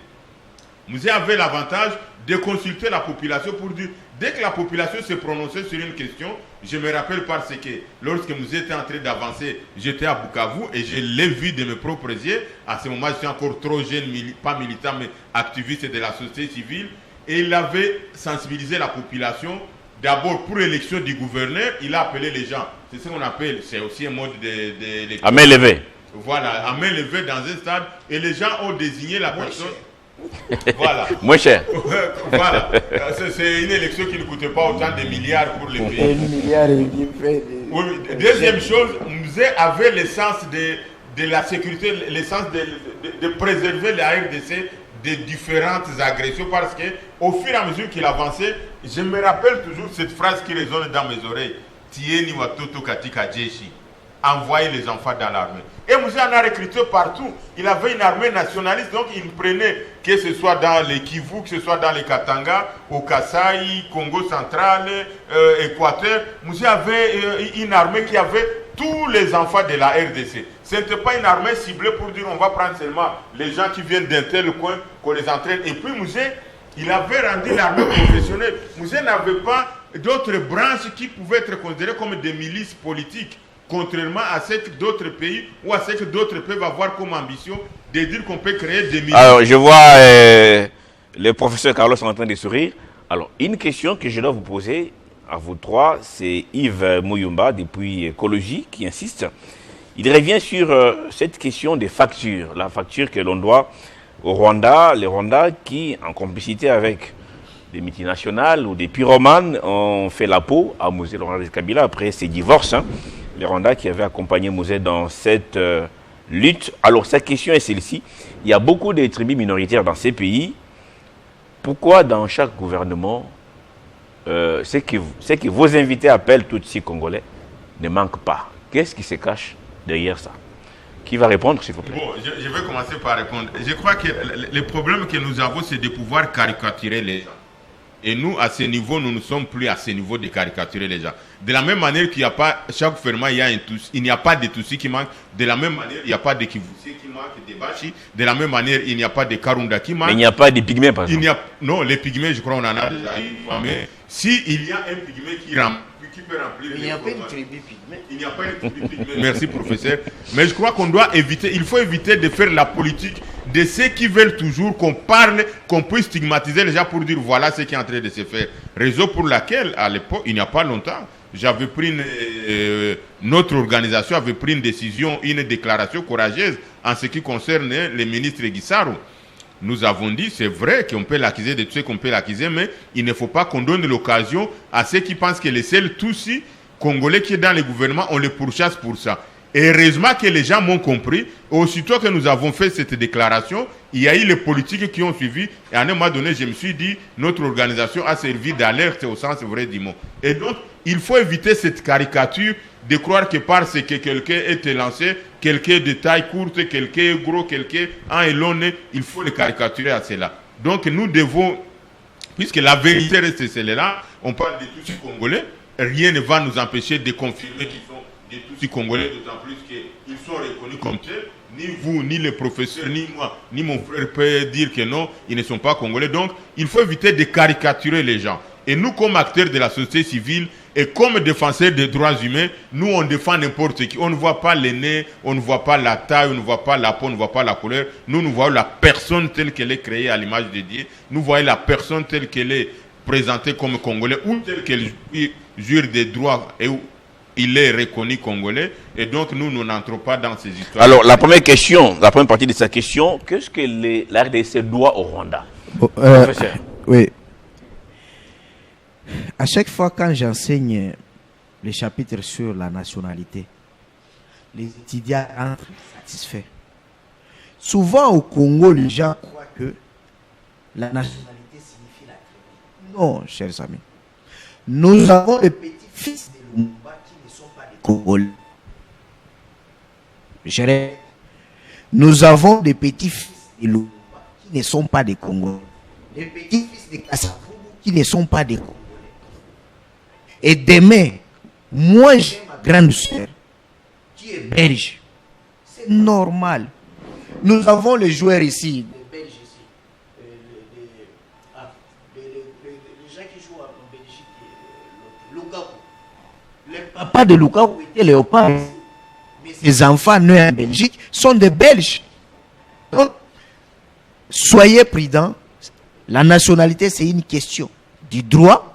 Mouzé avait l'avantage de consulter la population pour dire, dès que la population se prononçait sur une question, je me rappelle parce que lorsque Mouzé était en train d'avancer, j'étais à Bukavu et je l'ai vu de mes propres yeux. À ce moment, j'étais encore trop jeune, pas militant, mais activiste de la société civile. Et il avait sensibilisé la population. D'abord, pour l'élection du gouverneur, il a appelé les gens. C'est ce qu'on appelle, c'est aussi un mode d'élection. À main levée. Voilà, à main levée dans un stade. Et les gens ont désigné la personne. Voilà. Moins cher. Voilà. C'est une élection qui ne coûtait pas autant de milliards pour les pays. 1 milliard et demi. Oui. Deuxième chose, Mouzé avait l'essence de la sécurité, l'essence de préserver la RDC des différentes agressions parce que au fur et à mesure qu'il avançait, je me rappelle toujours cette phrase qui résonne dans mes oreilles. Tieni watoto katika jeshi. envoyer les enfants dans l'armée. Et Mouzé en a recruté partout. Il avait une armée nationaliste, donc il prenait, que ce soit dans les Kivu, que ce soit dans les Katanga, au Kasaï, Congo central, Équateur. Mouzé avait une armée qui avait tous les enfants de la RDC. Ce n'était pas une armée ciblée pour dire on va prendre seulement les gens qui viennent d'un tel coin, qu'on les entraîne. Et puis Mouzé, il avait rendu l'armée professionnelle. Mouzé n'avait pas d'autres branches qui pouvaient être considérées comme des milices politiques, contrairement à ce que d'autres pays ou à ce que d'autres peuvent avoir comme ambition de dire qu'on peut créer des milices. Alors, je vois le professeur Carlos en train de sourire. Alors, une question que je dois vous poser à vous trois, c'est Yves Mouyumba, depuis Écologie, qui insiste. Il revient sur cette question des factures, la facture que l'on doit au Rwanda, les Rwandais qui, en complicité avec des multinationales ou des pyromanes, ont fait la peau à Mouzé Laurent Kabila après ses divorces. Les Rwandais qui avaient accompagné Mouzé dans cette lutte. Alors, sa question est celle-ci. Il y a beaucoup de tribus minoritaires dans ces pays. Pourquoi dans chaque gouvernement, ce que vos invités appellent Tutsi congolais ne manque pas? Qu'est-ce qui se cache derrière ça? Qui va répondre, s'il vous plaît? Bon, je vais commencer par répondre. Je crois que le problème que nous avons, c'est de pouvoir caricaturer les gens. Et nous, à ce niveau, nous ne sommes plus à ce niveau de caricaturer les gens. De la même manière qu'il n'y a pas, chaque gouvernement, il n'y a pas de Tutsi qui manque. De la même manière, il n'y a pas de Kivussé qui manque, de Bashi. De la même manière, il n'y a pas de Karunda qui manque. Mais il n'y a pas de pygmées, par exemple. Non, les pygmées, je crois qu'on en a déjà eu. Mais s'il y a un pygmée qui peut remplir... Il n'y a pas une tribu pygmée. Il n'y a pas une tribu pygmée. Merci, professeur. Mais je crois qu'on doit éviter, il faut éviter de faire la politique de ceux qui veulent toujours qu'on parle, qu'on puisse stigmatiser les gens pour dire voilà ce qui est en train de se faire. Raison pour laquelle, à l'époque, il n'y a pas longtemps, j'avais pris notre organisation avait pris une décision, une déclaration courageuse en ce qui concerne le ministre Guissaro. Nous avons dit, c'est vrai qu'on peut l'accuser de tout ce qu'on peut l'accuser, mais il ne faut pas qu'on donne l'occasion à ceux qui pensent que les seuls Tutsis congolais qui sont dans le gouvernement, on les pourchasse pour ça. Et heureusement que les gens m'ont compris. Aussitôt que nous avons fait cette déclaration, il y a eu les politiques qui ont suivi. Et à un moment donné, je me suis dit, notre organisation a servi d'alerte au sens vrai du mot. Et donc, il faut éviter cette caricature de croire que parce que quelqu'un est lancé, quelqu'un de taille courte, quelqu'un gros, quelqu'un en élonné, il faut le caricaturer à cela. Donc, nous devons, puisque la vérité reste celle-là, on parle de tous ces Congolais, rien ne va nous empêcher de confirmer qu'ils sont de tous ces Congolais, d'autant plus qu'ils sont reconnus comme tels. Ni vous, ni les professeurs, ni moi, ni mon frère peut dire que non, ils ne sont pas Congolais. Donc, il faut éviter de caricaturer les gens. Et nous, comme acteurs de la société civile et comme défenseurs des droits humains, nous, on défend n'importe qui. On ne voit pas les nez, on ne voit pas la taille, on ne voit pas la peau, on ne voit pas la couleur. Nous voyons la personne telle qu'elle est créée à l'image de Dieu. Nous voyons la personne telle qu'elle est présentée comme Congolais ou telle qu'elle jure des droits et où il est reconnu Congolais. Et donc, nous n'entrons pas dans ces histoires. Alors, la première question, la première partie de sa question, qu'est-ce que la RDC doit au Rwanda? Professeur. Oui. À chaque fois quand j'enseigne les chapitres sur la nationalité, les étudiants entrent satisfaits. Souvent au Congo, les gens croient que la nationalité signifie la tribu. Non, chers amis. Nous avons les petits-fils de Lumumba qui ne sont pas des Congolais. Je répète. Nous avons des petits-fils de Lumumba qui ne sont pas des Congolais. Les petits-fils de Kassavubu qui ne sont pas des Congolais. Et demain, moi j'ai ma grande sœur qui est belge. C'est normal. Nous avons les joueurs ici, les Belges ici. Les gens qui jouent en Belgique, Lukaku. Les papas de Lukaku étaient léopards. Mais ces enfants nés en Belgique sont des Belges. Donc, soyez prudents. La nationalité, c'est une question du droit.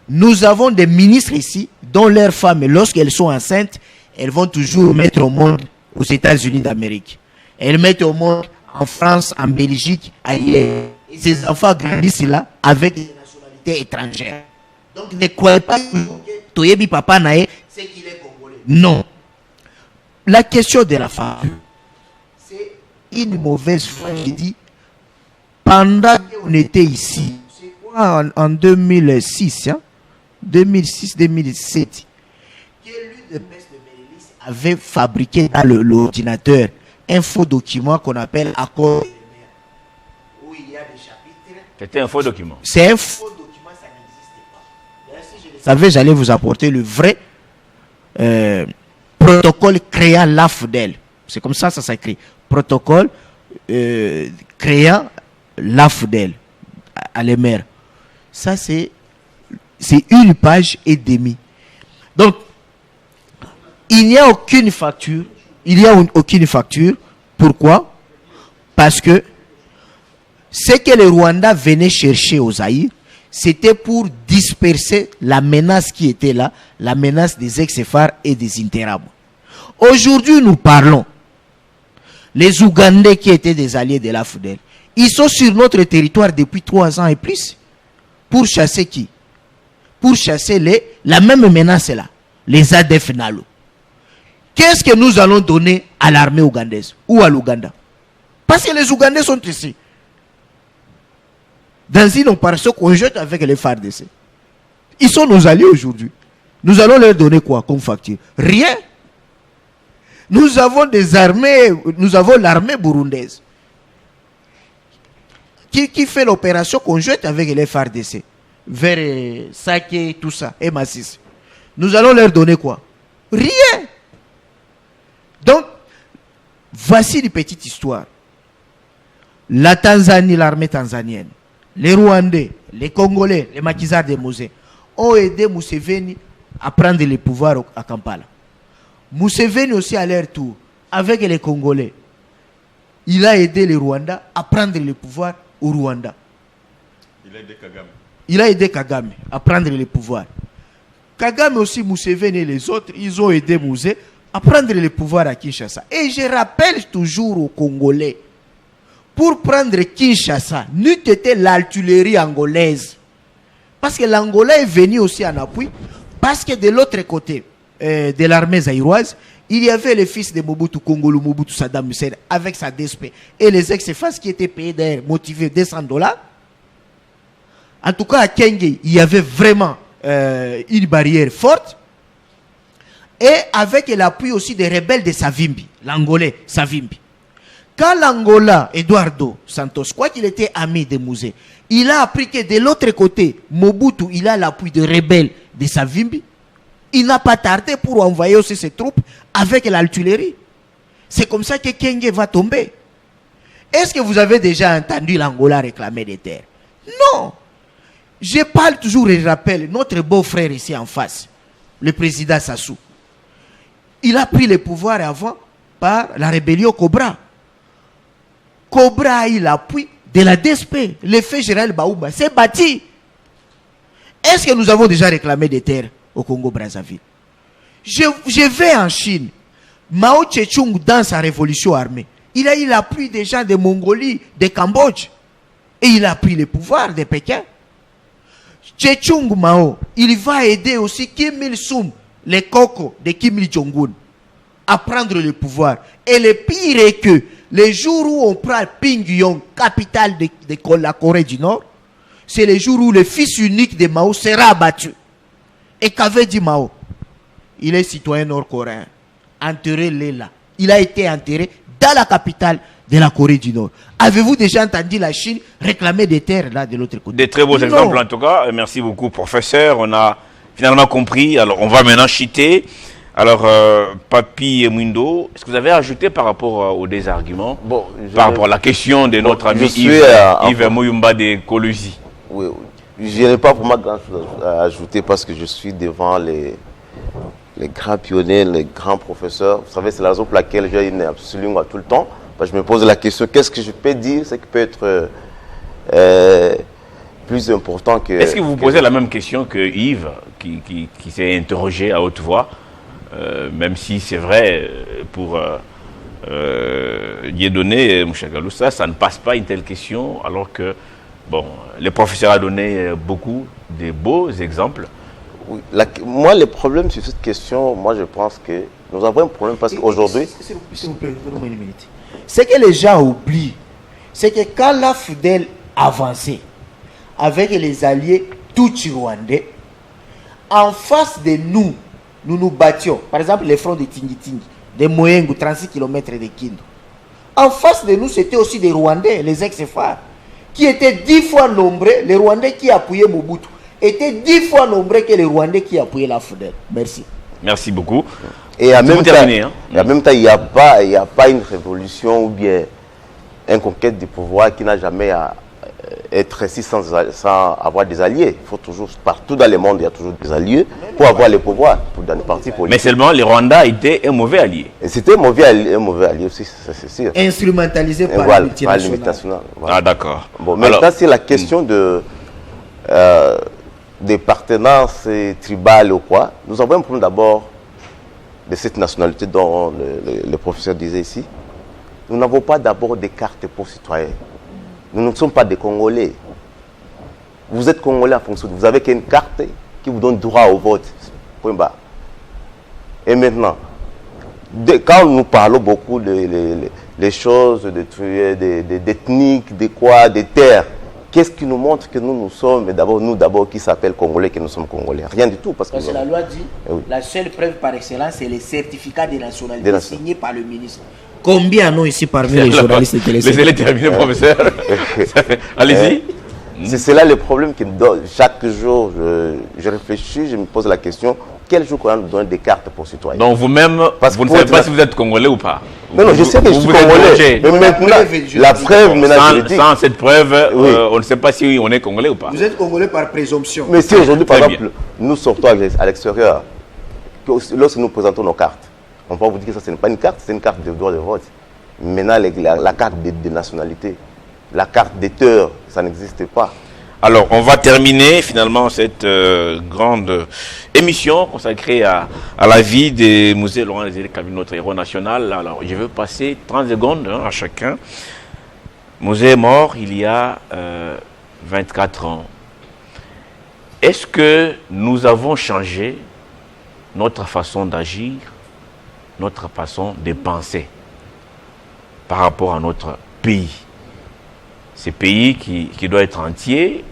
Nous avons des ministres ici dont leurs femmes, lorsqu'elles sont enceintes, elles vont toujours mettre au monde aux États-Unis d'Amérique. Elles mettent au monde en France, en Belgique, ailleurs. Et ces enfants grandissent là avec des nationalités étrangères. Donc ne croyez pas que Toyebi Papa Nae, c'est qu'il est congolais. Non. La question de la femme, c'est une mauvaise foi qui dit, pendant qu'on était ici, c'est quoi en 2006, hein? 2006-2007, que l'une des peste de Bérélis avait fabriqué dans l'ordinateur un faux document qu'on appelle accord. Où il y a des chapitres. C'était un faux document. C'est un faux document, ça n'existe pas. D'ailleurs, si je le savais, j'allais vous apporter le vrai protocole créant l'AFDEL. C'est comme ça s'écrit. Protocole créant l'AFDEL à l'EMER. Ça, c'est 1 page et demie. Donc, il n'y a aucune facture. Pourquoi? Parce que ce que le Rwanda venait chercher au Zaïre, c'était pour disperser la menace qui était là, la menace des ex-FAR et des Interahamwe. Aujourd'hui, nous parlons. Les Ougandais qui étaient des alliés de l'AFDEL, ils sont sur notre territoire depuis 3 ans et plus. Pour chasser qui? Pour chasser la même menace là, les ADF Nalo. Qu'est-ce que nous allons donner à l'armée ougandaise ou à l'Ouganda? Parce que les Ougandais sont ici. Dans une opération conjointe avec les FARDC. Ils sont nos alliés aujourd'hui. Nous allons leur donner quoi comme facture? Rien. Nous avons des armées, nous avons l'armée burundaise qui fait l'opération conjointe avec les FARDC vers Sake, tout ça, et Massis. Nous allons leur donner quoi? Rien. Donc, voici une petite histoire. La Tanzanie, l'armée tanzanienne, les Rwandais, les Congolais, les maquisards des Mosées ont aidé Museveni à prendre le pouvoir à Kampala. Museveni aussi à leur tour, avec les Congolais, il a aidé les Rwandais à prendre le pouvoir au Rwanda. Il a aidé Kagame à prendre le pouvoir. Kagame aussi, Museveni et les autres, ils ont aidé Musée à prendre le pouvoir à Kinshasa. Et je rappelle toujours aux Congolais, pour prendre Kinshasa, n'eût été l'artillerie angolaise. Parce que l'Angola est venu aussi en appui, parce que de l'autre côté de l'armée zaïroise, il y avait le fils de Mobutu Kongolo, Mobutu Saddam Hussein, avec sa DSP, et les ex-FAS qui étaient payés d'ailleurs, motivés $200. En tout cas, à Kenge, il y avait vraiment une barrière forte. Et avec l'appui aussi des rebelles de Savimbi, l'Angolais Savimbi. Quand l'Angola, Eduardo Santos, quoi qu'il était ami de Musée, il a appris que de l'autre côté, Mobutu, il a l'appui des rebelles de Savimbi. Il n'a pas tardé pour envoyer aussi ses troupes avec l'artillerie. C'est comme ça que Kenge va tomber. Est-ce que vous avez déjà entendu l'Angola réclamer des terres? Non. Je parle toujours et je rappelle notre beau-frère ici en face, le président Sassou. Il a pris le pouvoir avant par la rébellion Cobra. Cobra a eu l'appui de la DSP. Le fait général Baouma s'est bâti. Est-ce que nous avons déjà réclamé des terres au Congo-Brazzaville? Je vais en Chine. Mao Tse-tung, dans sa révolution armée, il a eu l'appui des gens de Mongolie, de Cambodge. Et il a pris le pouvoir de Pékin. Tse-tung Mao, il va aider aussi Kim Il-sung, les cocos de Kim Il-jong-un, à prendre le pouvoir. Et le pire est que les jours où on prend Pyongyang, capitale de la Corée du Nord, c'est les jours où le fils unique de Mao sera abattu. Et qu'avait dit Mao? Il est citoyen nord-coréen. Enterré là. Il a été enterré dans la capitale de la Corée du Nord. Avez-vous déjà entendu la Chine réclamer des terres là de l'autre côté? Des très beaux exemples en tout cas. Merci beaucoup, professeur. On a finalement compris. Alors, on va maintenant chiter. Alors, Papi Mwindo, est-ce que vous avez ajouté par rapport aux désarguments, par rapport à la question de notre ami Yves Muyumba de Kolosi? Oui, je n'ai pas vraiment grand-chose à ajouter parce que je suis devant les grands pionniers, les grands professeurs. Vous savez, c'est la raison pour laquelle j'ai une absolument tout le temps. Parce que je me pose la question, qu'est-ce que je peux dire, ce qui peut être plus important que... Est-ce que vous posez la même question que Yves, qui s'est interrogé à haute voix, même si c'est vrai, pour Dieudonné Mouchagaloussa, ça ne passe pas une telle question, alors que, bon, le professeur a donné beaucoup de beaux exemples. Oui, moi, le problème sur cette question, moi, je pense que nous avons un problème parce qu'aujourd'hui... S'il vous plaît, donne-moi une minute. Ce que les gens oublient, c'est que quand la FDL avançait avec les alliés tutsi rwandais, en face de nous, nous nous battions. Par exemple, les fronts de Tingi-Tingi, de Moyengu, 36 km de Kindu. En face de nous, c'était aussi des Rwandais, les ex-FAR, qui étaient 10 fois nombreux. Les Rwandais qui appuyaient Mobutu étaient 10 fois nombreux que les Rwandais qui appuyaient la FDL. Merci. Merci beaucoup. Et en même terminer, temps, il n'y a pas une révolution ou bien une conquête du pouvoir qui n'a jamais à être ici sans avoir des alliés. Il faut toujours, partout dans le monde, il y a toujours des alliés pour avoir le pouvoir dans les partis politiques. Mais seulement les Rwandais étaient un mauvais allié. Et c'était un mauvais allié aussi, c'est sûr. Instrumentalisé par voilà, les multinationales. Voilà. Ah, d'accord. Bon, maintenant, c'est la question des partenances tribales ou quoi. Nous avons un problème d'abord de cette nationalité dont le professeur disait ici. Nous n'avons pas d'abord des cartes pour citoyens. Nous ne sommes pas des Congolais. Vous êtes Congolais en fonction de... Vous avez qu'une carte qui vous donne droit au vote. Point barre. Et maintenant, quand nous parlons beaucoup des choses, d'ethniques, de quoi, des terres, qu'est-ce qui nous montre que nous sommes, nous d'abord qui s'appelle Congolais, que nous sommes Congolais? Rien du tout. Parce que la loi dit, la seule preuve par excellence, c'est les certificats de nationalité signés par le ministre. Combien en ont ici parmi les journalistes de laissez-les terminer, professeur. Allez-y. C'est cela le problème qui me donne. Chaque jour, je réfléchis, je me pose la question, quel jour qu'on nous donne des cartes pour citoyens? Donc vous-même, vous ne savez pas si vous êtes Congolais ou pas? Non, je sais que je suis Congolais. Mais maintenant, la preuve, sans cette preuve, on ne sait pas si on est Congolais ou pas. Vous êtes Congolais par présomption. Mais si aujourd'hui, par exemple, nous sortons à l'extérieur, lorsque nous présentons nos cartes, on va vous dire que ça, ce n'est pas une carte, c'est une carte de droit de vote. Maintenant, la carte de nationalité, la carte d'électeur, ça n'existe pas. Alors, on va terminer finalement cette grande émission consacrée à la vie des musées Laurent Désiré Kabila, notre héros national. Alors, je vais passer 30 secondes à chacun. Musée est mort il y a 24 ans. Est-ce que nous avons changé notre façon d'agir, notre façon de penser par rapport à notre pays? Ce pays qui doit être entier.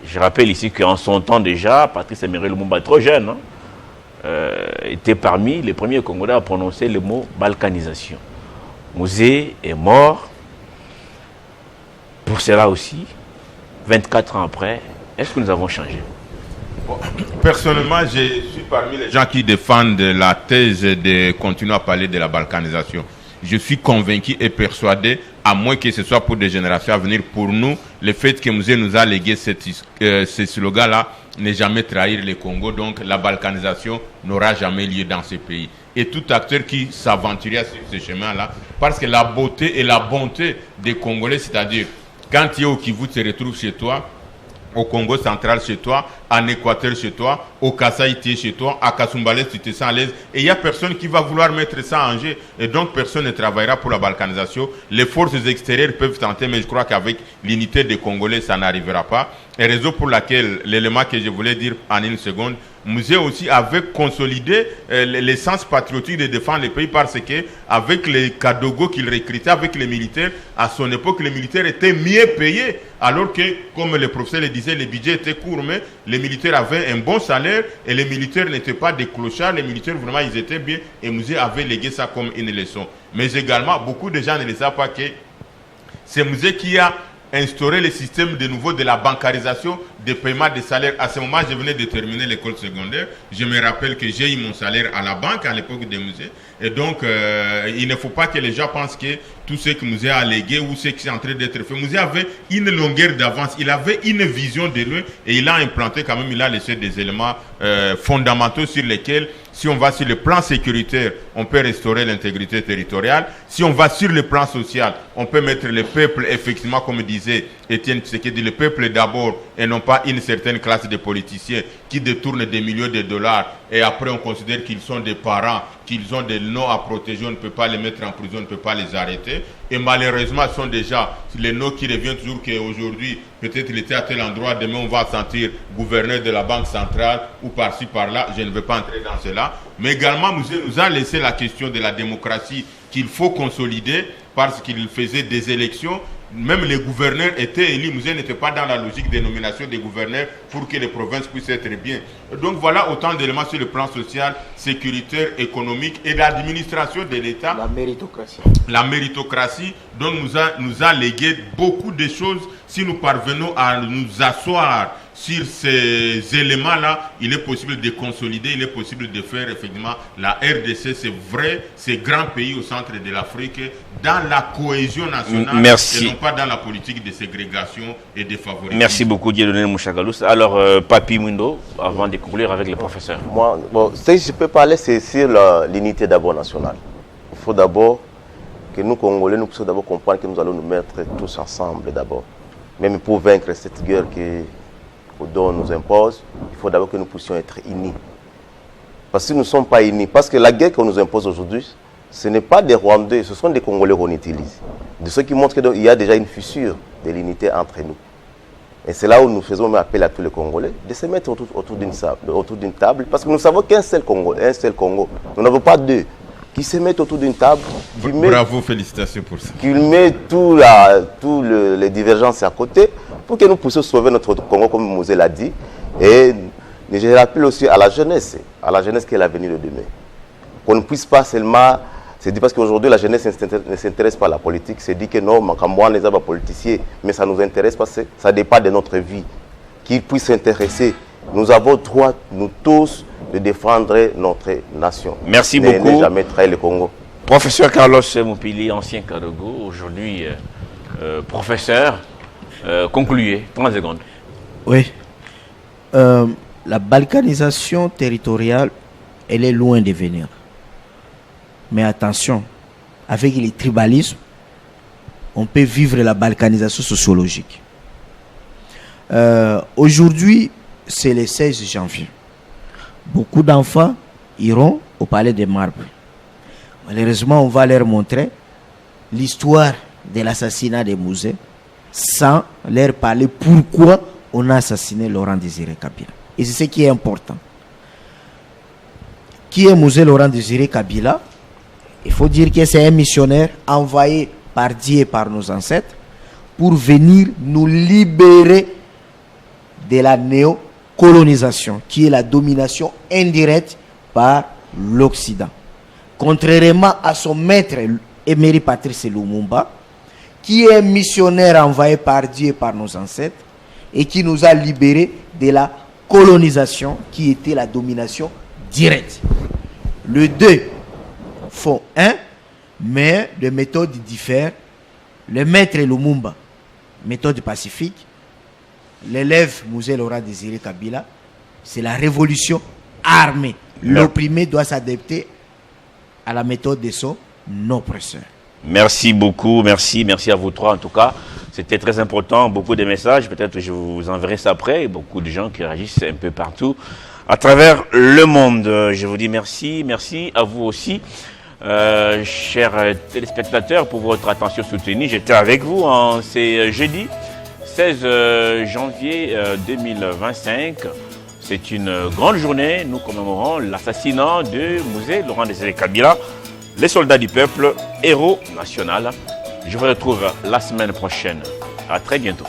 Je rappelle ici qu'en son temps déjà, Patrice Emery Lumumba, trop jeune, était parmi les premiers Congolais à prononcer le mot balkanisation. Musée est mort. Pour cela aussi, 24 ans après, est-ce que nous avons changé? Personnellement, je suis parmi les gens qui défendent la thèse de continuer à parler de la balkanisation. Je suis convaincu et persuadé, à moins que ce soit pour des générations à venir, pour nous, le fait que Musée nous a légué ce slogan-là n'est jamais trahir le Congo. Donc la balkanisation n'aura jamais lieu dans ce pays. Et tout acteur qui s'aventurerait sur ce chemin-là, parce que la beauté et la bonté des Congolais, c'est-à-dire quand tu es au Kivu, tu te retrouves chez toi, au Congo central chez toi, en Équateur chez toi, au Kasaï tu es chez toi, à Kasumbalès tu te sens à l'aise, et il n'y a personne qui va vouloir mettre ça en jeu, et donc personne ne travaillera pour la balkanisation. Les forces extérieures peuvent tenter, mais je crois qu'avec l'unité des Congolais, ça n'arrivera pas. Et raison pour laquelle, l'élément que je voulais dire en une seconde, Musée aussi avait consolidé l'essence patriotique de défendre le pays, parce que avec les Kadogo qu'il recrutait, avec les militaires, à son époque, les militaires étaient mieux payés, alors que, comme le professeur le disait, le budget était court, mais les militaires avaient un bon salaire, et les militaires n'étaient pas des clochards, les militaires vraiment ils étaient bien, et Musée avait légué ça comme une leçon. Mais également, beaucoup de gens ne le savent pas que c'est Musée qui a instauré le système de nouveau de la bancarisation des paiements des salaires. À ce moment, je venais de terminer l'école secondaire. Je me rappelle que j'ai eu mon salaire à la banque à l'époque des musées. Et donc, il ne faut pas que les gens pensent que tout ce que Musée a légué ou ce qui est en train d'être fait. Musée avait une longueur d'avance. Il avait une vision de lui et il a implanté quand même, il a laissé des éléments fondamentaux sur lesquels, si on va sur le plan sécuritaire, on peut restaurer l'intégrité territoriale. Si on va sur le plan social, on peut mettre le peuple, effectivement, comme disait Étienne Tshisekedi, le peuple d'abord, et non pas une certaine classe de politiciens qui détournent des millions de dollars et après on considère qu'ils sont des parents, qu'ils ont des noms à protéger, on ne peut pas les mettre en prison, on ne peut pas les arrêter. Et malheureusement, ce sont déjà les noms qui reviennent toujours qu'aujourd'hui, peut-être il était à tel endroit, demain on va sentir gouverneur de la Banque centrale ou par-ci par-là, je ne veux pas entrer dans cela. Mais également, Musée nous a laissé la question de la démocratie qu'il faut consolider parce qu'il faisait des élections même les gouverneurs étaient élus. Musée n'était pas dans la logique des nominations des gouverneurs pour que les provinces puissent être bien. Donc voilà autant d'éléments sur le plan social, sécuritaire, économique et l'administration de l'État. La méritocratie. La méritocratie donc nous a légué beaucoup de choses. Si nous parvenons à nous asseoir sur ces éléments-là, il est possible de consolider, il est possible de faire effectivement la RDC, c'est vrai, c'est grand pays au centre de l'Afrique, dans la cohésion nationale. Merci. Et non pas dans la politique de ségrégation et de favoritisme. Merci beaucoup, Dieudonné Mouchagalous. Alors, Papi Mwindo, avant de conclure avec les professeurs. Moi, ce que je peux parler, c'est sur l'unité d'abord nationale. Il faut d'abord que nous, Congolais, nous puissions d'abord comprendre que nous allons nous mettre tous ensemble d'abord. Même pour vaincre cette guerre dont on nous impose, il faut d'abord que nous puissions être unis. Parce que nous ne sommes pas unis. Parce que la guerre qu'on nous impose aujourd'hui, ce n'est pas des Rwandais, ce sont des Congolais qu'on utilise. De ce qui montre qu'il y a déjà une fissure de l'unité entre nous. Et c'est là où nous faisons appel à tous les Congolais de se mettre autour d'une table. Parce que nous savons qu'un seul Congo, nous n'avons pas deux. Qui se mettent autour d'une table. Bravo, félicitations pour ça. Qui met tous les divergences à côté pour que nous puissions sauver notre Congo, comme Mosé l'a dit. Et je rappelle aussi à la jeunesse qui est l'avenir de demain. Qu'on ne puisse pas seulement se dire, parce qu'aujourd'hui la jeunesse ne s'intéresse pas à la politique, c'est dit que non, on les a politiciens, mais ça nous intéresse parce que ça dépend de notre vie. Qu'ils puissent s'intéresser. Nous avons droit, nous tous, de défendre notre nation. Merci beaucoup. Ne jamais trahir le Congo. Professeur Carlos Moupili, ancien Kadogo, aujourd'hui professeur, concluez, 30 secondes. Oui. La balkanisation territoriale, elle est loin de venir. Mais attention, avec les tribalismes, on peut vivre la balkanisation sociologique. Aujourd'hui, c'est le 16 janvier. Beaucoup d'enfants iront au Palais des Marbres. Malheureusement, on va leur montrer l'histoire de l'assassinat de Musée sans leur parler pourquoi on a assassiné Laurent Désiré Kabila. Et c'est ce qui est important. Qui est Musée Laurent Désiré Kabila? Il faut dire que c'est un missionnaire envoyé par Dieu et par nos ancêtres pour venir nous libérer de la néocolonisation, qui est la domination indirecte par l'Occident. Contrairement à son maître Emery Patrice Lumumba, qui est un missionnaire envoyé par Dieu et par nos ancêtres, et qui nous a libérés de la colonisation, qui était la domination directe. Les deux font un, mais les méthodes diffèrent. Le maître Lumumba, méthode pacifique. L'élève Musée Laurent Désiré Kabila, c'est la révolution armée. L'opprimé doit s'adapter à la méthode de son oppresseur. Merci beaucoup, merci à vous trois en tout cas. C'était très important, beaucoup de messages, peut-être je vous enverrai ça après, beaucoup de gens qui réagissent un peu partout à travers le monde. Je vous dis merci à vous aussi, chers téléspectateurs, pour votre attention soutenue. J'étais avec vous en ce jeudi 16 janvier 2025. C'est une grande journée, nous commémorons l'assassinat de Musée Laurent Désiré Kabila, les soldats du peuple, héros national. Je vous retrouve la semaine prochaine. À très bientôt.